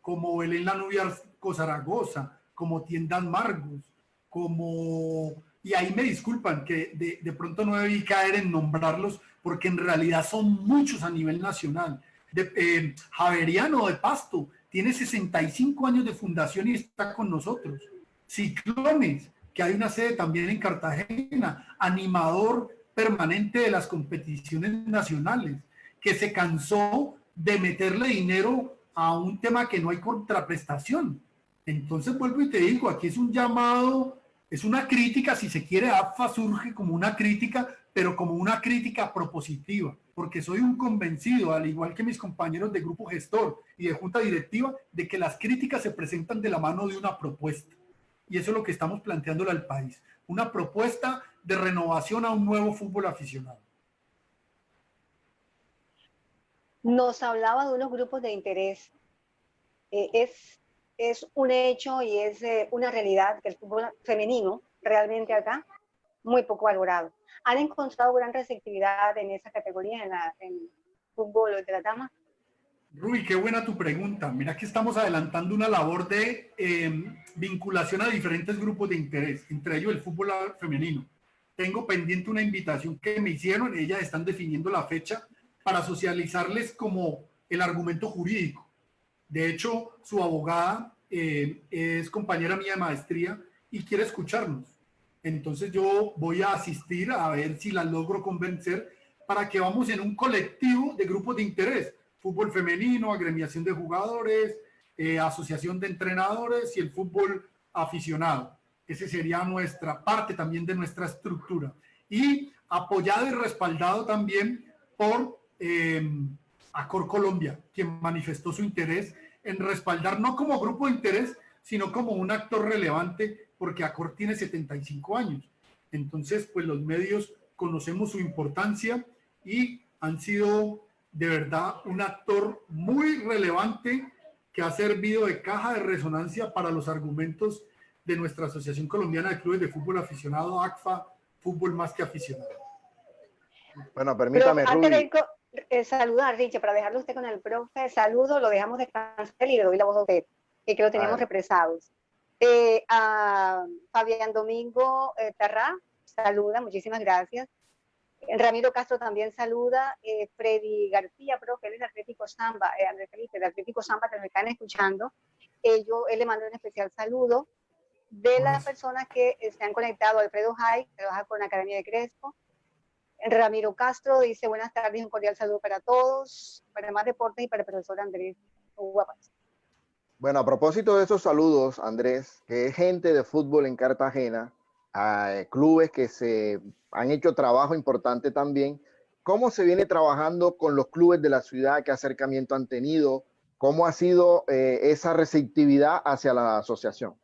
como el Enla Nubiarco Zaragoza, como Tiendas Margus, como... Y ahí me disculpan que de pronto no debí caer en nombrarlos, porque en realidad son muchos a nivel nacional. Javeriano de Pasto tiene 65 años de fundación y está con nosotros. Ciclones, que hay una sede también en Cartagena, animador permanente de las competiciones nacionales, que se cansó de meterle dinero a un tema que no hay contraprestación. Entonces vuelvo y te digo, aquí es un llamado, es una crítica, si se quiere, AFA surge como una crítica, pero como una crítica propositiva, porque soy un convencido, al igual que mis compañeros de grupo gestor y de junta directiva, de que las críticas se presentan de la mano de una propuesta. Y eso es lo que estamos planteándole al país, una propuesta de renovación a un nuevo fútbol aficionado. Nos hablaba de unos grupos de interés. Es un hecho y es una realidad que el fútbol femenino realmente acá muy poco valorado. ¿Han encontrado gran receptividad en esa categoría, en el fútbol de la dama? Rui, qué buena tu pregunta. Mira que estamos adelantando una labor de vinculación a diferentes grupos de interés, entre ellos el fútbol femenino. Tengo pendiente una invitación que me hicieron, ellas están definiendo la fecha para socializarles como el argumento jurídico. De hecho, su abogada es compañera mía de maestría y quiere escucharnos. Entonces yo voy a asistir a ver si la logro convencer para que vamos en un colectivo de grupos de interés. Fútbol femenino, agremiación de jugadores, asociación de entrenadores y el fútbol aficionado. Ese sería nuestra parte también de nuestra estructura. Y apoyado y respaldado también por Acor Colombia, quien manifestó su interés en respaldar, no como grupo de interés, sino como un actor relevante, porque Acor tiene 75 años. Entonces, pues los medios conocemos su importancia y han sido de verdad un actor muy relevante que ha servido de caja de resonancia para los argumentos de nuestra Asociación Colombiana de Clubes de Fútbol Aficionado, ACFA, Fútbol Más que Aficionado. Bueno, permítame, antes Rui. de saludar, Richard, para dejarlo usted con el profe, saludo, lo dejamos descansar y le doy la voz a usted, que lo tenemos represados. A Fabián Domingo Tarrá, saluda, muchísimas gracias. Ramiro Castro también saluda. Freddy García, profe, él es de Atlético Samba, Andrés Felipe, de Atlético Samba, que nos están escuchando. Él le mandó un especial saludo. De las personas que se han conectado, Alfredo Jai, que trabaja con la Academia de Crespo. Ramiro Castro dice, buenas tardes, un cordial saludo para todos, para más deportes y para el profesor Andrés Guapas. Bueno, a propósito de esos saludos, Andrés, que es gente de fútbol en Cartagena, clubes que se han hecho trabajo importante también. ¿Cómo se viene trabajando con los clubes de la ciudad? ¿Qué acercamiento han tenido? ¿Cómo ha sido esa receptividad hacia la asociación?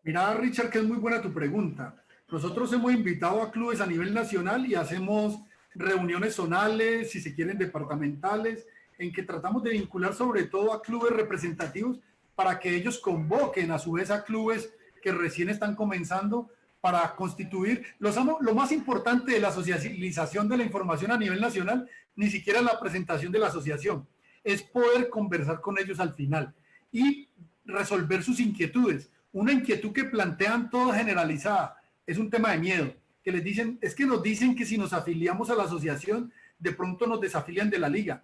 Mira, Richard, que es muy buena tu pregunta. Nosotros hemos invitado a clubes a nivel nacional y hacemos reuniones zonales, si se quieren departamentales, en que tratamos de vincular sobre todo a clubes representativos para que ellos convoquen a su vez a clubes que recién están comenzando para constituir. Lo más importante de la socialización de la información a nivel nacional, ni siquiera la presentación de la asociación, es poder conversar con ellos al final y resolver sus inquietudes. Una inquietud que plantean todos generalizada es un tema de miedo, que les dicen, es que nos dicen que si nos afiliamos a la asociación, de pronto nos desafilian de la liga.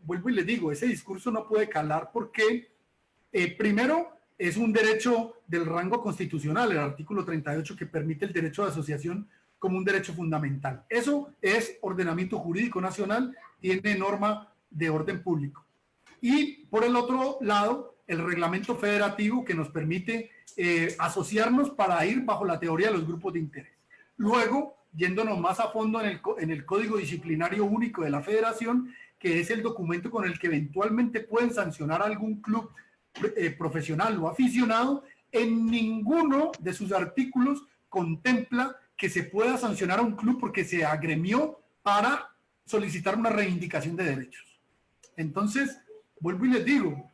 Vuelvo y les digo, ese discurso no puede calar porque primero es un derecho del rango constitucional, el artículo 38, que permite el derecho de asociación como un derecho fundamental. Eso es ordenamiento jurídico nacional, tiene norma de orden público. Y por el otro lado, el reglamento federativo que nos permite asociarnos para ir bajo la teoría de los grupos de interés. Luego, yéndonos más a fondo en el Código Disciplinario Único de la Federación, que es el documento con el que eventualmente pueden sancionar a algún club profesional o aficionado, en ninguno de sus artículos contempla que se pueda sancionar a un club porque se agremió para solicitar una reivindicación de derechos. Entonces, vuelvo y les digo,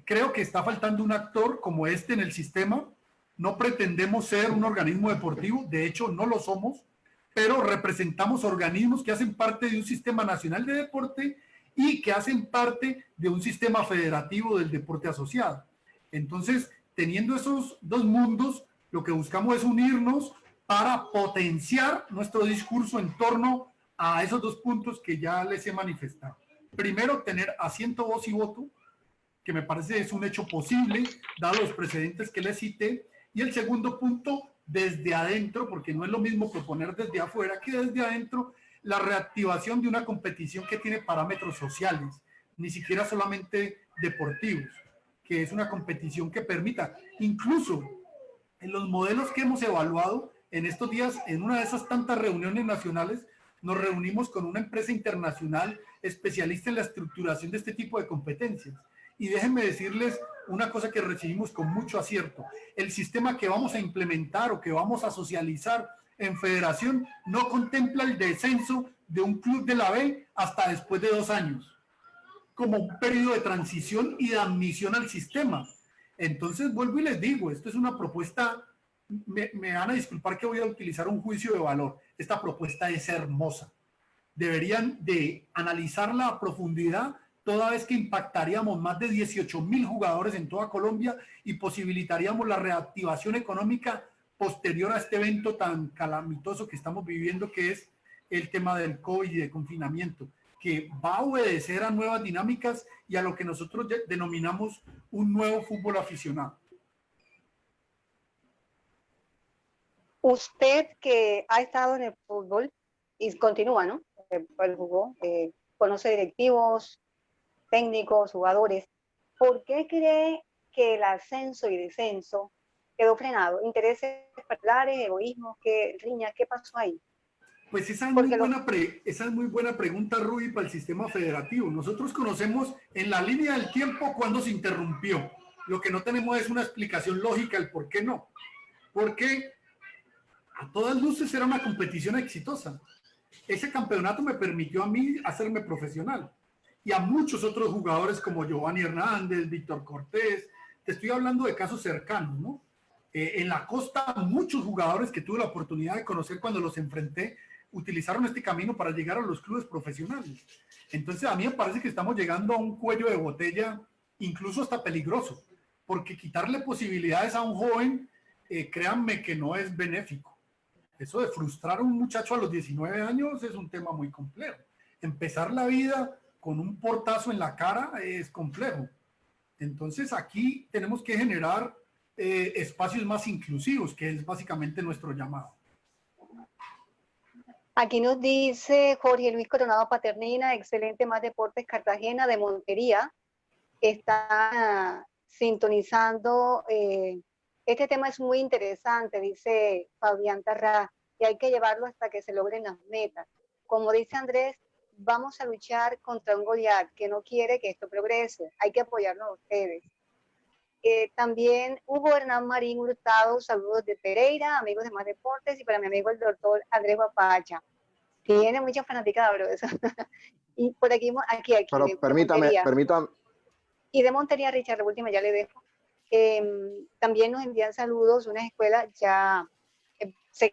creo que está faltando un actor como este en el sistema. No pretendemos ser un organismo deportivo, de hecho no lo somos, pero representamos organismos que hacen parte de un sistema nacional de deporte y que hacen parte de un sistema federativo del deporte asociado. Entonces, teniendo esos dos mundos, lo que buscamos es unirnos para potenciar nuestro discurso en torno a esos dos puntos que ya les he manifestado. Primero, tener asiento, voz y voto, que me parece es un hecho posible, dado los precedentes que les cité. Y el segundo punto, desde adentro, porque no es lo mismo proponer desde afuera que desde adentro, la reactivación de una competición que tiene parámetros sociales, ni siquiera solamente deportivos, que es una competición que permita, incluso en los modelos que hemos evaluado en estos días, en una de esas tantas reuniones nacionales, nos reunimos con una empresa internacional especialista en la estructuración de este tipo de competencias. Y déjenme decirles una cosa que recibimos con mucho acierto. El sistema que vamos a implementar o que vamos a socializar en federación no contempla el descenso de un club de la B hasta después de 2 años, como un periodo de transición y de admisión al sistema. Entonces, vuelvo y les digo, esto es una propuesta, me van a disculpar que voy a utilizar un juicio de valor. Esta propuesta es hermosa. Deberían de analizarla a profundidad, toda vez que impactaríamos más de 18,000 jugadores en toda Colombia y posibilitaríamos la reactivación económica posterior a este evento tan calamitoso que estamos viviendo, que es el tema del COVID y de confinamiento, que va a obedecer a nuevas dinámicas y a lo que nosotros denominamos un nuevo fútbol aficionado. Usted que ha estado en el fútbol y continúa, ¿no? Él jugó, conoce directivos, técnicos, jugadores. ¿Por qué cree que el ascenso y descenso quedó frenado? ¿Intereses particulares, egoísmo, riña? ¿Qué pasó ahí? Pues esa es muy buena pregunta, Rubí, para el sistema federativo. Nosotros conocemos en la línea del tiempo cuándo se interrumpió. Lo que no tenemos es una explicación lógica del por qué no. Porque a todas luces era una competición exitosa. Ese campeonato me permitió a mí hacerme profesional. Y a muchos otros jugadores como Giovanni Hernández, Víctor Cortés, te estoy hablando de casos cercanos, ¿no? En la costa, muchos jugadores que tuve la oportunidad de conocer cuando los enfrenté, utilizaron este camino para llegar a los clubes profesionales. Entonces a mí me parece que estamos llegando a un cuello de botella, incluso hasta peligroso, porque quitarle posibilidades a un joven, créanme que no es benéfico. Eso de frustrar a un muchacho a los 19 años es un tema muy complejo. Empezar la vida con un portazo en la cara es complejo. Entonces aquí tenemos que generar espacios más inclusivos, que es básicamente nuestro llamado. Aquí nos dice Jorge Luis Coronado Paternina, excelente Más Deportes Cartagena de Montería. Está sintonizando. Este tema es muy interesante, dice Fabián Tarrá, y hay que llevarlo hasta que se logren las metas. Como dice Andrés, vamos a luchar contra un Goliat que no quiere que esto progrese. Hay que apoyarnos a ustedes. También Hugo Hernán Marín Hurtado, saludos de Pereira, amigos de Más Deportes, y para mi amigo el doctor Andrés Guapacha. Tiene mucha fanaticada, bro, eso. Y por aquí. Pero permítame. Y de Montería, Richard, la última ya le dejo. También nos envían saludos unas escuelas ya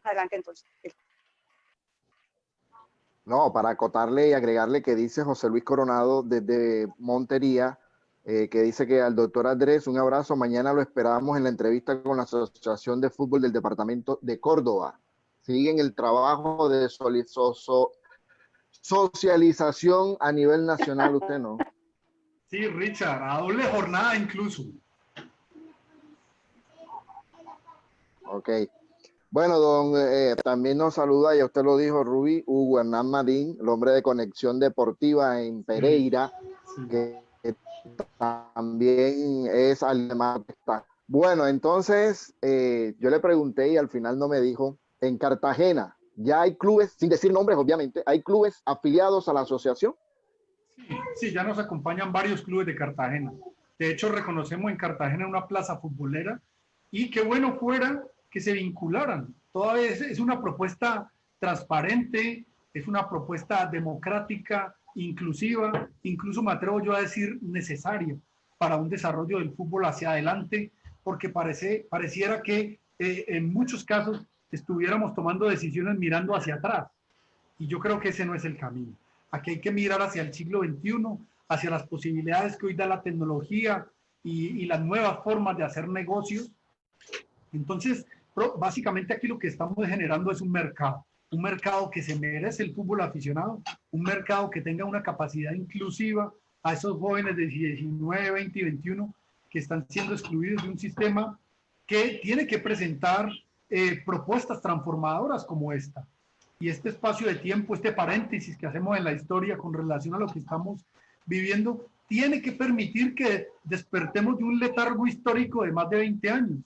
adelante entonces. No, para acotarle y agregarle que dice José Luis Coronado desde Montería, que dice que al doctor Andrés, un abrazo, mañana lo esperamos en la entrevista con la Asociación de Fútbol del Departamento de Córdoba. Siguen el trabajo de socialización a nivel nacional, usted no. Sí, Richard, a doble jornada incluso. Ok. Bueno, también nos saluda, ya usted lo dijo, Rubí, Hugo Hernán Marín, el hombre de Conexión Deportiva en Pereira, sí. Que también es alemán. Bueno, entonces yo le pregunté y al final no me dijo, en Cartagena ya hay clubes, sin decir nombres obviamente, hay clubes afiliados a la asociación. Sí, ya nos acompañan varios clubes de Cartagena. De hecho, reconocemos en Cartagena una plaza futbolera y qué bueno fuera que se vincularan. Todavía es una propuesta transparente, es una propuesta democrática, inclusiva, incluso me atrevo yo a decir necesaria para un desarrollo del fútbol hacia adelante, porque pareciera que en muchos casos estuviéramos tomando decisiones mirando hacia atrás. Y yo creo que ese no es el camino. Aquí hay que mirar hacia el siglo XXI, hacia las posibilidades que hoy da la tecnología y las nuevas formas de hacer negocios. Entonces, básicamente aquí lo que estamos generando es un mercado que se merece el fútbol aficionado, un mercado que tenga una capacidad inclusiva a esos jóvenes de 19, 20 y 21 que están siendo excluidos de un sistema que tiene que presentar propuestas transformadoras como esta. Y este espacio de tiempo, este paréntesis que hacemos en la historia con relación a lo que estamos viviendo, tiene que permitir que despertemos de un letargo histórico de más de 20 años.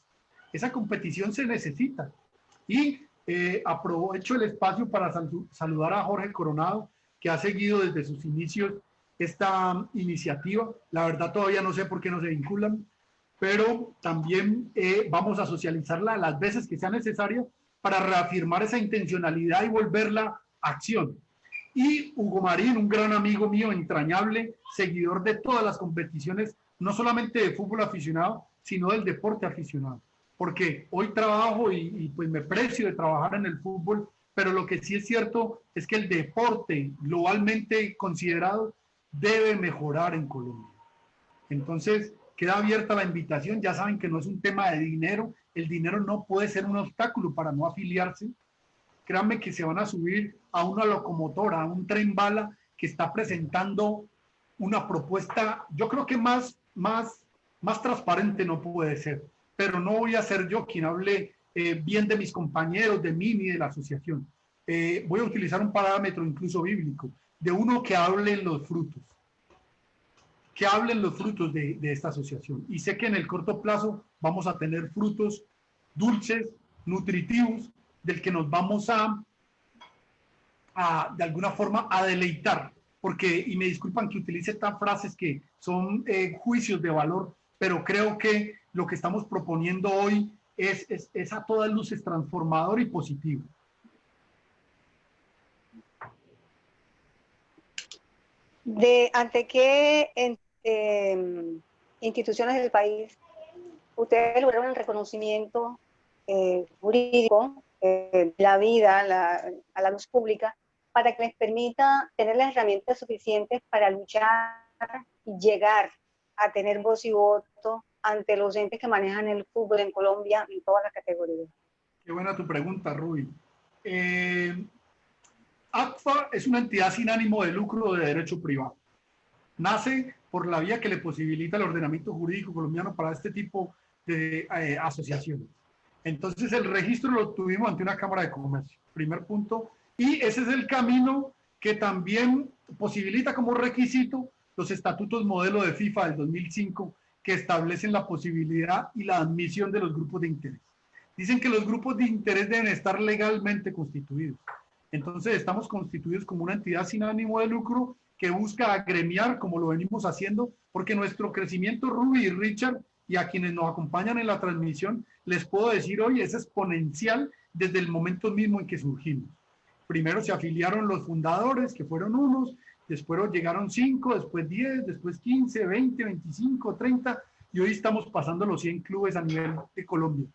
Esa competición se necesita. Y aprovecho el espacio para saludar a Jorge Coronado, que ha seguido desde sus inicios esta iniciativa. La verdad todavía no sé por qué no se vinculan, pero también vamos a socializarla las veces que sea necesario para reafirmar esa intencionalidad y volverla acción. Y Hugo Marín, un gran amigo mío, entrañable, seguidor de todas las competiciones, no solamente de fútbol aficionado, sino del deporte aficionado. Porque hoy trabajo y pues me precio de trabajar en el fútbol, pero lo que sí es cierto es que el deporte globalmente considerado debe mejorar en Colombia. Entonces, queda abierta la invitación. Ya saben que no es un tema de dinero. El dinero no puede ser un obstáculo para no afiliarse. Créanme que se van a subir a una locomotora, a un tren bala que está presentando una propuesta, yo creo que más transparente no puede ser. Pero no voy a ser yo quien hable bien de mis compañeros, de mí ni de la asociación. Voy a utilizar un parámetro incluso bíblico, de uno que hable en los frutos. Que hablen los frutos de esta asociación. Y sé que en el corto plazo vamos a tener frutos dulces, nutritivos, del que nos vamos a de alguna forma, a deleitar. Porque, y me disculpan que utilice estas frases que son juicios de valor, pero creo que lo que estamos proponiendo hoy es a todas luces transformador y positivo. ¿Ante qué instituciones del país ustedes lograron el reconocimiento jurídico, la vida, a la luz pública, para que les permita tener las herramientas suficientes para luchar y llegar a tener voz y voto ante los entes que manejan el fútbol en Colombia en todas las categorías? Qué buena tu pregunta, Ruby. ACFA es una entidad sin ánimo de lucro de derecho privado. Nace por la vía que le posibilita el ordenamiento jurídico colombiano para este tipo de asociaciones. Entonces el registro lo tuvimos ante una Cámara de Comercio, primer punto, y ese es el camino que también posibilita como requisito los estatutos modelo de FIFA del 2005 que establecen la posibilidad y la admisión de los grupos de interés. Dicen que los grupos de interés deben estar legalmente constituidos. Entonces estamos constituidos como una entidad sin ánimo de lucro que busca agremiar, como lo venimos haciendo, porque nuestro crecimiento, Ruby y Richard, y a quienes nos acompañan en la transmisión, les puedo decir hoy, es exponencial desde el momento mismo en que surgimos. Primero se afiliaron los fundadores, que fueron unos, después llegaron 5, después 10, después 15, 20, 25, 30, y hoy estamos pasando los 100 clubes a nivel de Colombia.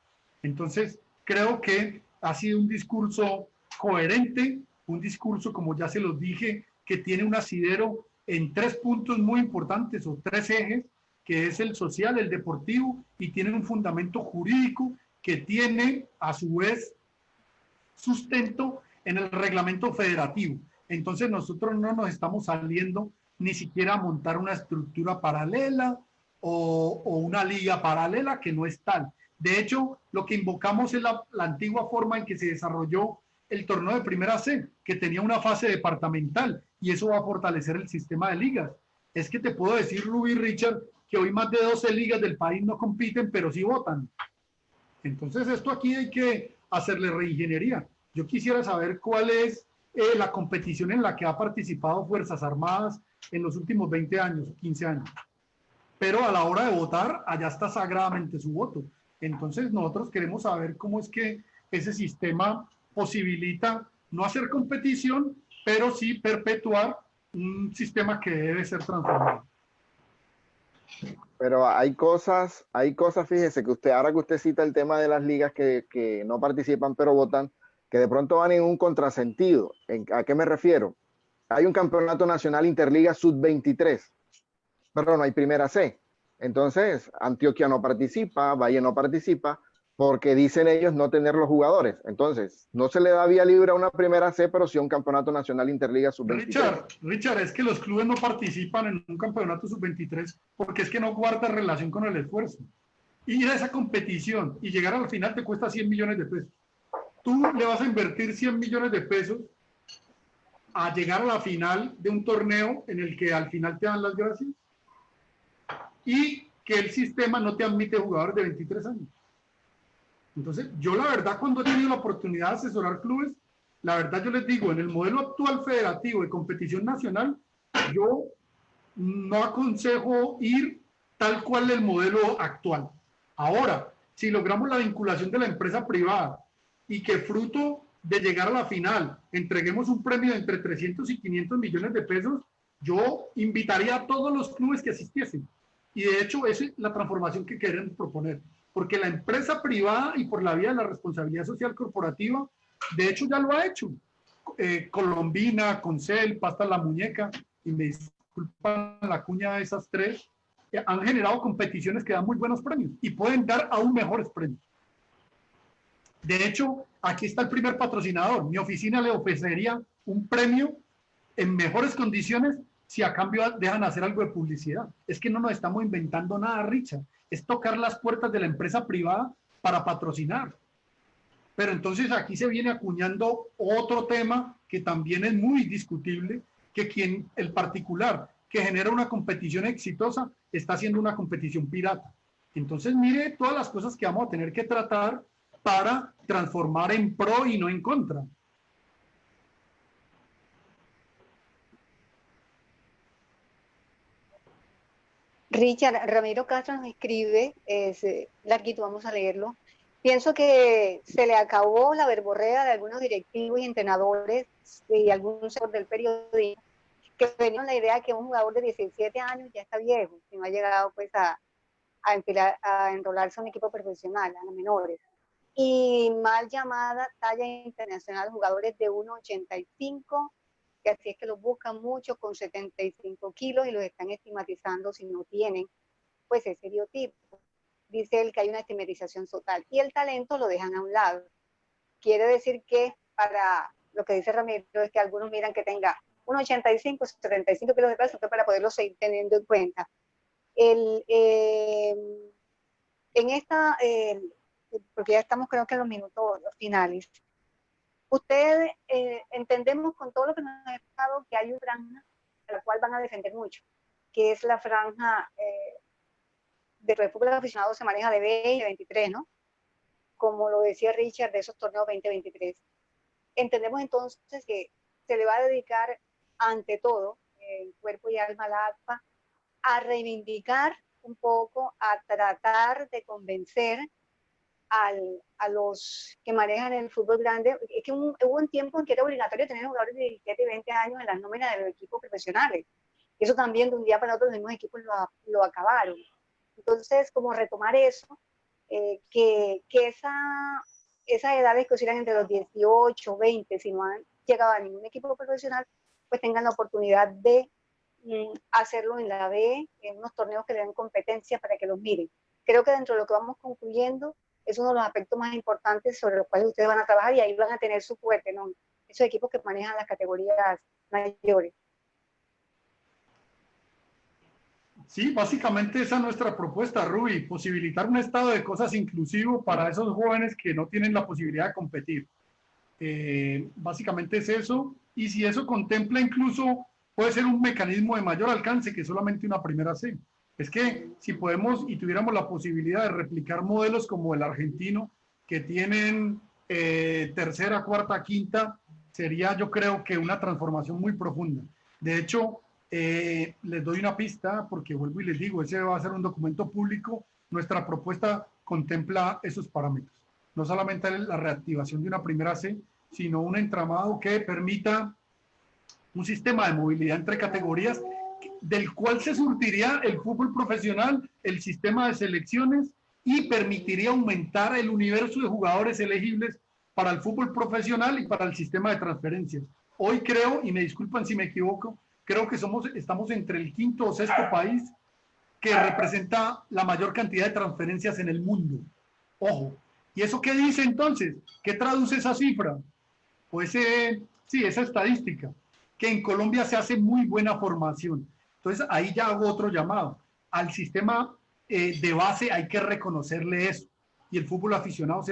Entonces, creo que ha sido un discurso coherente, un discurso, como ya se los dije, que tiene un asidero en 3 puntos muy importantes, o 3 ejes, que es el social, el deportivo, y tiene un fundamento jurídico que tiene, a su vez, sustento en el reglamento federativo. Entonces nosotros no nos estamos saliendo ni siquiera a montar una estructura paralela o una liga paralela que no es tal. De hecho, lo que invocamos es la antigua forma en que se desarrolló el torneo de Primera C, que tenía una fase departamental, y eso va a fortalecer el sistema de ligas. Es que te puedo decir, Ruby y Richard, que hoy más de 12 ligas del país no compiten, pero sí votan. Entonces esto aquí hay que hacerle reingeniería. Yo quisiera saber cuál es la competición en la que ha participado Fuerzas Armadas en los últimos 20 años, 15 años. Pero a la hora de votar, allá está sagradamente su voto. Entonces nosotros queremos saber cómo es que ese sistema posibilita no hacer competición, pero sí perpetuar un sistema que debe ser transformado. Pero hay cosas, fíjese, que usted, ahora que usted cita el tema de las ligas que no participan pero votan, que de pronto van en un contrasentido. ¿A qué me refiero? Hay un campeonato nacional Interliga Sub-23, pero no hay primera C. Entonces, Antioquia no participa, Valle no participa, porque dicen ellos no tener los jugadores. Entonces, no se le da vía libre a una primera C, pero sí a un campeonato nacional Interliga Sub-23. Richard, es que los clubes no participan en un campeonato Sub-23 porque es que no guarda relación con el esfuerzo. Ir a esa competición y llegar al final te cuesta 100 millones de pesos. Tú le vas a invertir 100 millones de pesos a llegar a la final de un torneo en el que al final te dan las gracias y que el sistema no te admite jugadores de 23 años. Entonces, yo la verdad, cuando he tenido la oportunidad de asesorar clubes, la verdad yo les digo, en el modelo actual federativo de competición nacional, yo no aconsejo ir tal cual el modelo actual. Ahora, si logramos la vinculación de la empresa privada y que fruto de llegar a la final entreguemos un premio de entre 300 y 500 millones de pesos, yo invitaría a todos los clubes que asistiesen. Y de hecho, esa es la transformación que queremos proponer. Porque la empresa privada y por la vía de la responsabilidad social corporativa, de hecho ya lo ha hecho. Colombina, Concel, Pasta la Muñeca, y me disculpan la cuña de esas tres, han generado competiciones que dan muy buenos premios y pueden dar aún mejores premios. De hecho, aquí está el primer patrocinador. Mi oficina le ofrecería un premio en mejores condiciones si a cambio dejan hacer algo de publicidad. Es que no nos estamos inventando nada, Richard. Es tocar las puertas de la empresa privada para patrocinar. Pero entonces aquí se viene acuñando otro tema que también es muy discutible, que el particular que genera una competición exitosa está haciendo una competición pirata. Entonces mire todas las cosas que vamos a tener que tratar para transformar en pro y no en contra. Richard, Ramiro Castro nos escribe, es larguito, vamos a leerlo. Pienso que se le acabó la verborrea de algunos directivos y entrenadores y algún sector del periodismo que tenían la idea que un jugador de 17 años ya está viejo, si no ha llegado pues a enrolarse a un equipo profesional, a los menores. Y mal llamada talla internacional, jugadores de 1,85, que así es que los buscan mucho con 75 kilos y los están estigmatizando si no tienen pues ese biotipo. Dice él que hay una estigmatización total y el talento lo dejan a un lado. Quiere decir que para lo que dice Ramiro es que algunos miran que tenga 1,85, 75 kilos de peso para poderlo seguir teniendo en cuenta. En esta, porque ya estamos creo que en los minutos finales, ustedes entendemos con todo lo que nos ha explicado que hay una franja a la cual van a defender mucho, que es la franja de fútbol aficionado se maneja de 20 y 23, ¿no? Como lo decía Richard, de esos torneos 2023. Entendemos entonces que se le va a dedicar ante todo, cuerpo y alma a la AFA, a reivindicar un poco, a tratar de convencer a los que manejan el fútbol grande. Es que hubo un tiempo en que era obligatorio tener jugadores de 17 y 20 años en las nóminas de los equipos profesionales. Eso también de un día para otro los mismos equipos lo acabaron. Entonces, como retomar eso, que esas edades que oscilan entre los 18, 20, si no han llegado a ningún equipo profesional, pues tengan la oportunidad de hacerlo en la B, en unos torneos que le den competencia para que los miren. Creo que dentro de lo que vamos concluyendo es uno de los aspectos más importantes sobre los cuales ustedes van a trabajar y ahí van a tener su fuerte, ¿no? Esos equipos que manejan las categorías mayores. Sí, básicamente esa es nuestra propuesta, Ruby, posibilitar un estado de cosas inclusivo para esos jóvenes que no tienen la posibilidad de competir. Básicamente es eso, y si eso contempla incluso, puede ser un mecanismo de mayor alcance que solamente una primera C. Es que si podemos y tuviéramos la posibilidad de replicar modelos como el argentino, que tienen tercera, cuarta, quinta, sería yo creo que una transformación muy profunda. De hecho, les doy una pista porque vuelvo y les digo, ese va a ser un documento público. Nuestra propuesta contempla esos parámetros. No solamente la reactivación de una primera C, sino un entramado que permita un sistema de movilidad entre categorías del cual se surtiría el fútbol profesional, el sistema de selecciones y permitiría aumentar el universo de jugadores elegibles para el fútbol profesional y para el sistema de transferencias. Hoy creo, y me disculpan si me equivoco, creo que estamos entre el quinto o sexto país que representa la mayor cantidad de transferencias en el mundo. Ojo, ¿y eso qué dice entonces? ¿Qué traduce esa cifra? Pues sí, esa estadística, que en Colombia se hace muy buena formación. Entonces ahí ya hago otro llamado. Al sistema de base hay que reconocerle eso. Y el fútbol aficionado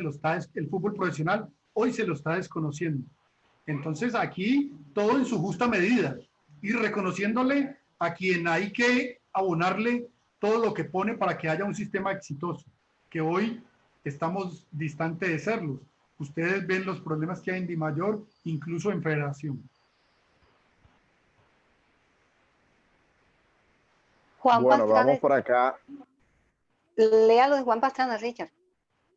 el fútbol profesional hoy se lo está desconociendo. Entonces aquí todo en su justa medida y reconociéndole a quien hay que abonarle todo lo que pone para que haya un sistema exitoso, que hoy estamos distantes de serlo. Ustedes ven los problemas que hay en DIMAYOR, incluso en Federación. Juan Bueno, Pastrana, vamos por acá. lea lo de Juan Pastrana, Richard.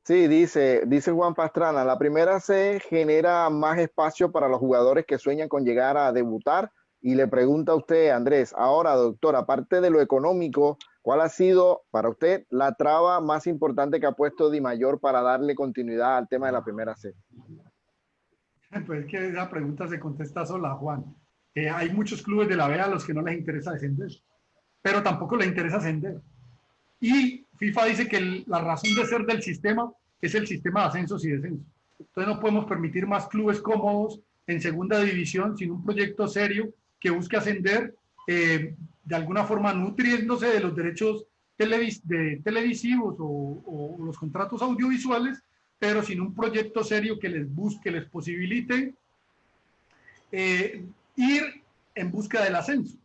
Sí, dice Juan Pastrana, la primera C genera más espacio para los jugadores que sueñan con llegar a debutar. Y le pregunta a usted, Andrés, ahora, doctor, aparte de lo económico, ¿cuál ha sido para usted la traba más importante que ha puesto DIMAYOR para darle continuidad al tema de la primera C? Pues es que esa pregunta se contesta sola, Juan. Hay muchos clubes de la B a los que no les interesa descender, pero tampoco les interesa ascender. Y FIFA dice que la razón de ser del sistema es el sistema de ascensos y descensos. Entonces no podemos permitir más clubes cómodos en segunda división sin un proyecto serio que busque ascender, de alguna forma nutriéndose de los derechos televisivos o los contratos audiovisuales, pero sin un proyecto serio que les posibilite ir en busca del ascenso.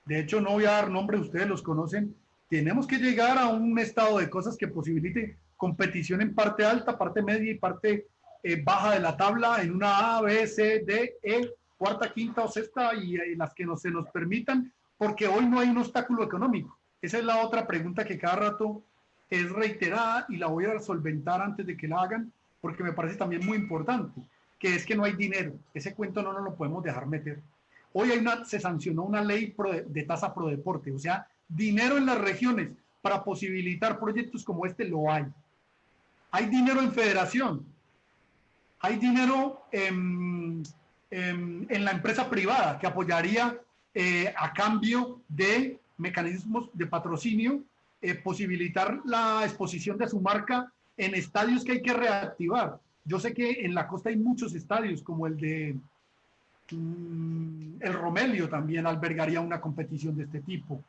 De hecho, no voy a dar nombres, ustedes los conocen. Tenemos que llegar a un estado de cosas que posibilite competición en parte alta, parte media y parte baja de la tabla, en una A, B, C, D, E, cuarta, quinta o sexta, y las que se nos permitan, porque hoy no hay un obstáculo económico. Esa es la otra pregunta que cada rato es reiterada y la voy a solventar antes de que la hagan, porque me parece también muy importante, que es que no hay dinero. Ese cuento no nos lo podemos dejar meter. Hoy se sancionó una ley de tasa pro deporte, o sea, dinero en las regiones para posibilitar proyectos como este lo hay. Hay dinero en federación, hay dinero en la empresa privada que apoyaría a cambio de mecanismos de patrocinio, posibilitar la exposición de su marca en estadios que hay que reactivar. Yo sé que en la costa hay muchos estadios, como el de el Romelio también albergaría una competición de este tipo.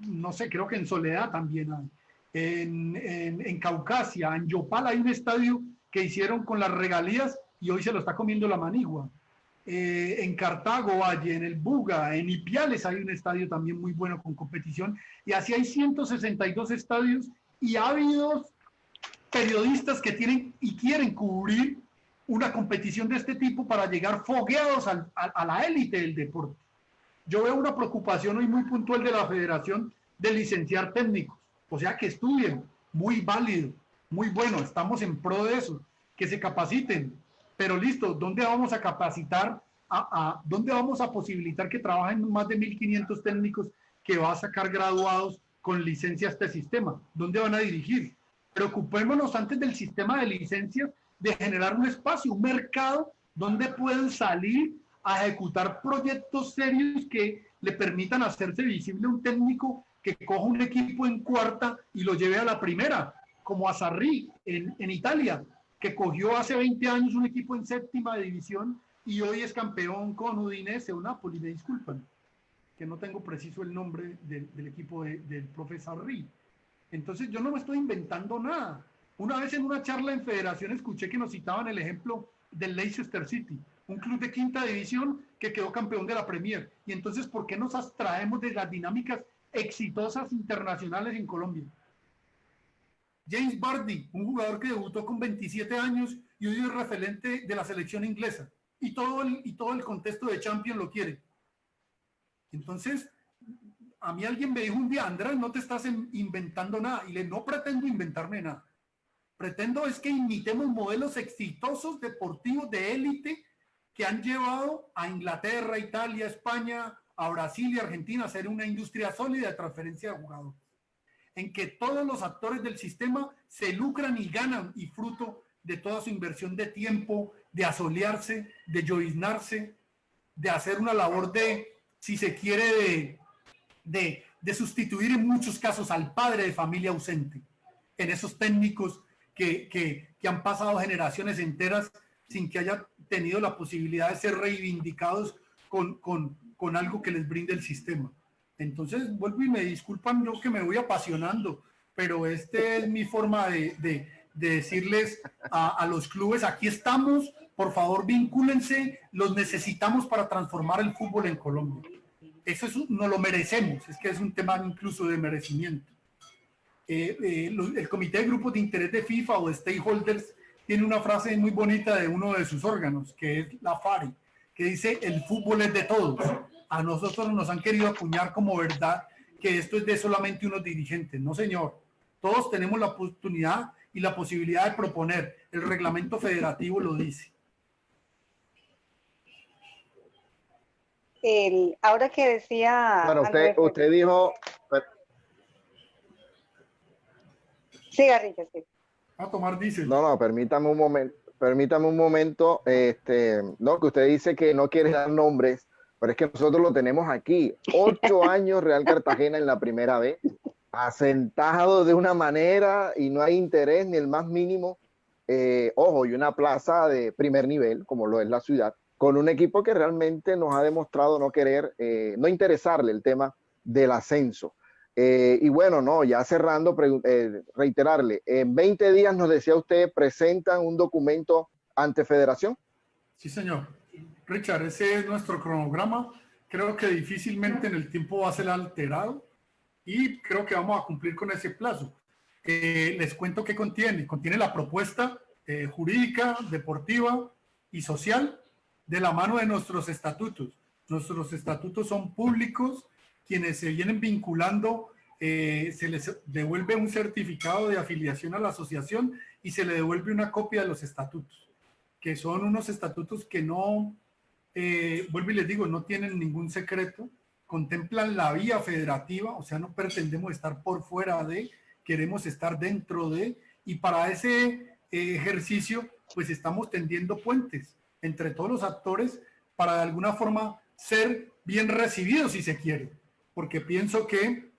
No sé, creo que en Soledad también hay. En Caucasia, en Yopal hay un estadio que hicieron con las regalías y hoy se lo está comiendo la manigua. En Cartago, Valle, en el Buga, en Ipiales hay un estadio también muy bueno con competición, y así hay 162 estadios, y ha habido periodistas que tienen y quieren cubrir una competición de este tipo para llegar fogueados a la élite del deporte. Yo veo una preocupación hoy muy puntual de la federación de licenciar técnicos, o sea, que estudien, muy válido, muy bueno, estamos en pro de eso, que se capaciten, pero listo, ¿dónde vamos a capacitar? ¿Dónde vamos a posibilitar que trabajen más de 1.500 técnicos que va a sacar graduados con licencia a este sistema? ¿Dónde van a dirigir? Preocupémonos antes del sistema de licencias de generar un espacio, un mercado donde pueden salir a ejecutar proyectos serios que le permitan hacerse visible un técnico que coja un equipo en cuarta y lo lleve a la primera, como a Sarri en Italia, que cogió hace 20 años un equipo en séptima división y hoy es campeón con Udinese o Napoli. Me disculpan, que no tengo preciso el nombre del equipo del profe Sarri. Entonces yo no me estoy inventando nada. Una vez en una charla en Federación escuché que nos citaban el ejemplo del Leicester City, un club de quinta división que quedó campeón de la Premier. Y entonces, ¿por qué nos abstraemos de las dinámicas exitosas internacionales en Colombia? James Vardy, un jugador que debutó con 27 años y hoy es referente de la selección inglesa. Y todo el contexto de Champions lo quiere. Entonces, a mí alguien me dijo un día, Andrés, no te estás inventando nada. Y no pretendo inventarme nada. Pretendo es que imitemos modelos exitosos deportivos de élite que han llevado a Inglaterra, Italia, España, a Brasil y Argentina a ser una industria sólida de transferencia de jugadores, en que todos los actores del sistema se lucran y ganan y fruto de toda su inversión de tiempo, de asolearse, de lloviznarse, de hacer una labor de, si se quiere, de sustituir en muchos casos al padre de familia ausente, en esos técnicos que han pasado generaciones enteras sin que haya tenido la posibilidad de ser reivindicados con algo que les brinde el sistema. Entonces, vuelvo y me disculpan yo que me voy apasionando, pero esta es mi forma de decirles a los clubes, aquí estamos, por favor vínculense, los necesitamos para transformar el fútbol en Colombia. Eso no lo merecemos, es que es un tema incluso de merecimiento. El Comité de Grupos de Interés de FIFA o de Stakeholders tiene una frase muy bonita de uno de sus órganos, que es la FARI, que dice, el fútbol es de todos. A nosotros nos han querido acuñar como verdad que esto es de solamente unos dirigentes. No, señor. Todos tenemos la oportunidad y la posibilidad de proponer. El reglamento federativo lo dice. Ahora que decía... Bueno, usted dijo... Sí, Garriga, sí. A tomar dice. No, permítame un momento. No, que usted dice que no quiere dar nombres, pero es que nosotros lo tenemos aquí. 8 años Real Cartagena en la primera vez, asentado de una manera y no hay interés ni el más mínimo. Ojo, y una plaza de primer nivel, como lo es la ciudad, con un equipo que realmente nos ha demostrado no querer, no interesarle el tema del ascenso. Y bueno, no, ya cerrando, reiterarle, en 20 días nos decía usted, presentan un documento ante Federación. Sí, señor. Richard, ese es nuestro cronograma. Creo que difícilmente en el tiempo va a ser alterado y creo que vamos a cumplir con ese plazo. Les cuento qué contiene. Contiene la propuesta jurídica, deportiva y social de la mano de nuestros estatutos. Nuestros estatutos son públicos. Quienes se vienen vinculando, se les devuelve un certificado de afiliación a la asociación y se le devuelve una copia de los estatutos, que son unos estatutos que no, vuelvo y les digo, no tienen ningún secreto, contemplan la vía federativa, o sea, no pretendemos estar por fuera de, queremos estar dentro de, y para ese ejercicio, pues estamos tendiendo puentes entre todos los actores para de alguna forma ser bien recibidos, si se quiere. Porque pienso que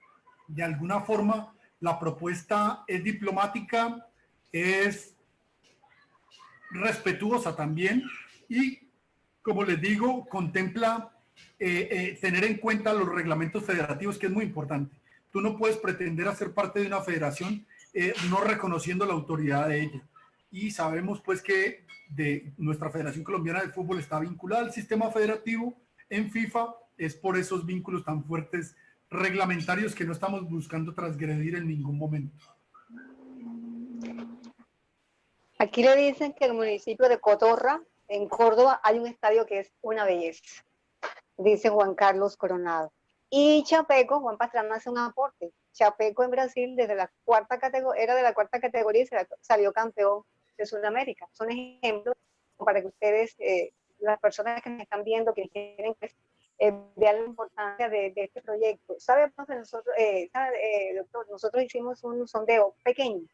de alguna forma la propuesta es diplomática, es respetuosa también y, como les digo, contempla tener en cuenta los reglamentos federativos, que es muy importante. Tú no puedes pretender hacer parte de una federación no reconociendo la autoridad de ella. Y sabemos pues que nuestra Federación Colombiana de Fútbol está vinculada al sistema federativo en FIFA. Es por esos vínculos tan fuertes reglamentarios que no estamos buscando transgredir en ningún momento. Aquí le dicen que en el municipio de Cotorra, en Córdoba, hay un estadio que es una belleza, dice Juan Carlos Coronado. Y Chapeco, Juan Pastrana hace un aporte. Chapeco en Brasil desde la era de la cuarta categoría y salió campeón de Sudamérica. Son ejemplos para que ustedes, las personas que me están viendo, que quieren vean la importancia de este proyecto. ¿Sabe, nosotros, doctor? Nosotros hicimos un sondeo pequeño.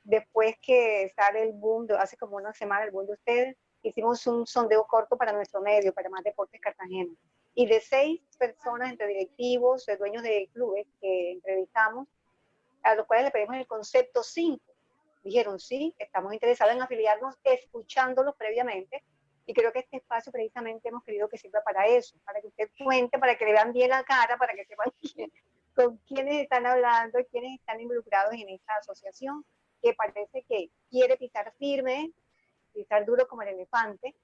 Después que sale el boom, hace como una semana el boom de ustedes, hicimos un sondeo corto para nuestro medio, para Más Deportes Cartagena. Y de 6 personas, entre directivos, dueños de clubes que entrevistamos, a los cuales le pedimos el concepto 5, dijeron sí, estamos interesados en afiliarnos, escuchándolos previamente. Y creo que este espacio precisamente hemos querido que sirva para eso, para que usted cuente, para que le vean bien la cara, para que sepan con quiénes están hablando, quiénes están involucrados en esta asociación, que parece que quiere pisar firme, pisar duro como el elefante,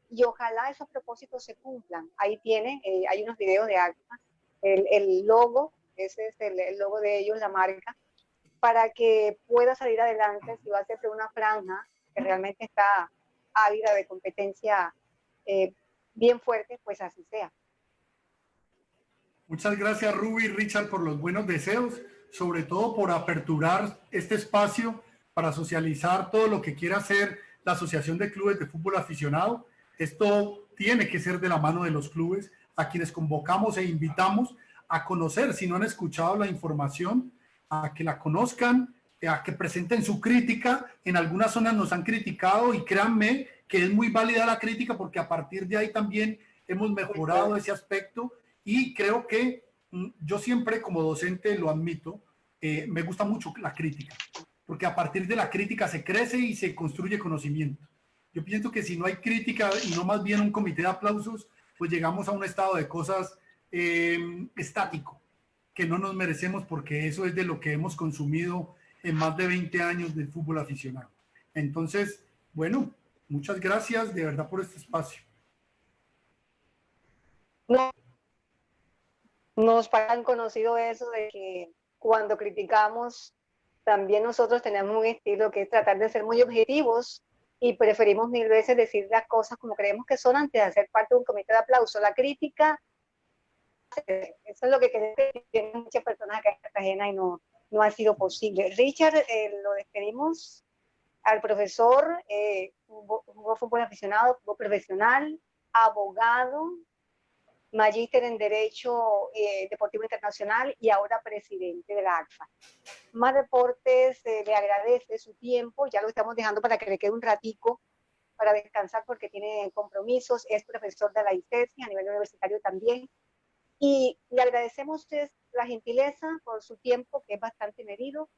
y ojalá esos propósitos se cumplan. Ahí tiene, hay unos videos de Agfa, el logo, ese es el logo de ellos, la marca, para que pueda salir adelante. Si va a ser una franja que realmente está ávida de competencia bien fuerte, pues así sea. Muchas gracias, Ruby y Richard, por los buenos deseos, sobre todo por aperturar este espacio para socializar todo lo que quiera hacer la Asociación de Clubes de Fútbol Aficionado. Esto tiene que ser de la mano de los clubes, a quienes convocamos e invitamos a conocer, si no han escuchado la información, a que la conozcan, a que presenten su crítica. En algunas zonas nos han criticado y créanme que es muy válida la crítica, porque a partir de ahí también hemos mejorado ese aspecto, y creo que yo siempre como docente lo admito, me gusta mucho la crítica, porque a partir de la crítica se crece y se construye conocimiento. Yo pienso que si no hay crítica y no más bien un comité de aplausos, pues llegamos a un estado de cosas estático, que no nos merecemos, porque eso es de lo que hemos consumido en más de 20 años del fútbol aficionado. Entonces, bueno, muchas gracias de verdad por este espacio. Nos han conocido eso de que cuando criticamos, también nosotros tenemos un estilo que es tratar de ser muy objetivos, y preferimos mil veces decir las cosas como creemos que son antes de hacer parte de un comité de aplauso. La crítica, eso es lo que creo que tienen muchas personas acá en Cartagena y no ha sido posible. Richard, lo despedimos al profesor, jugó fútbol aficionado, fútbol profesional, abogado, magíster en Derecho Deportivo Internacional y ahora presidente de la ACFA. Más Deportes le agradece su tiempo, ya lo estamos dejando para que le quede un ratico para descansar porque tiene compromisos, es profesor de la ICESI a nivel universitario también, y le agradecemos a ustedes la gentileza por su tiempo, que es bastante medido.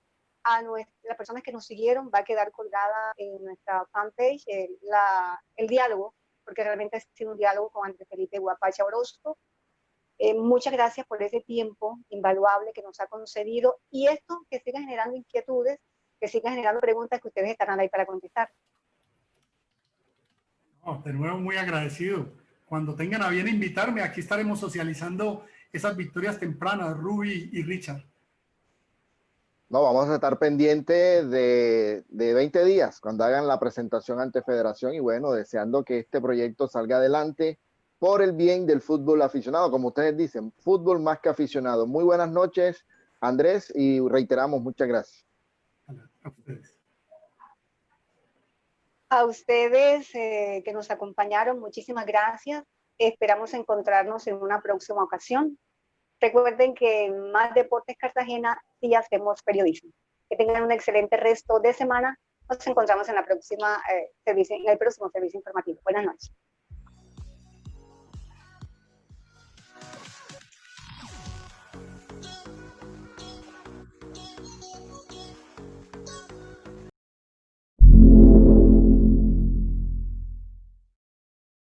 A las personas que nos siguieron, va a quedar colgada en nuestra fanpage el diálogo, porque realmente ha sido un diálogo con Andrés Felipe Guapacha Orozco. Muchas gracias por ese tiempo invaluable que nos ha concedido, y esto que siga generando inquietudes, que siga generando preguntas que ustedes estarán ahí para contestar. No, de nuevo, muy agradecido. Cuando tengan a bien invitarme, aquí estaremos socializando esas victorias tempranas, Ruby y Richard. No, vamos a estar pendientes de 20 días cuando hagan la presentación ante Federación, y bueno, deseando que este proyecto salga adelante por el bien del fútbol aficionado. Como ustedes dicen, fútbol más que aficionado. Muy buenas noches, Andrés, y reiteramos muchas gracias. A ustedes. A ustedes que nos acompañaron, muchísimas gracias. Esperamos encontrarnos en una próxima ocasión. Recuerden que en Más Deportes Cartagena sí hacemos periodismo. Que tengan un excelente resto de semana. Nos encontramos en la próxima en el próximo servicio informativo. Buenas noches.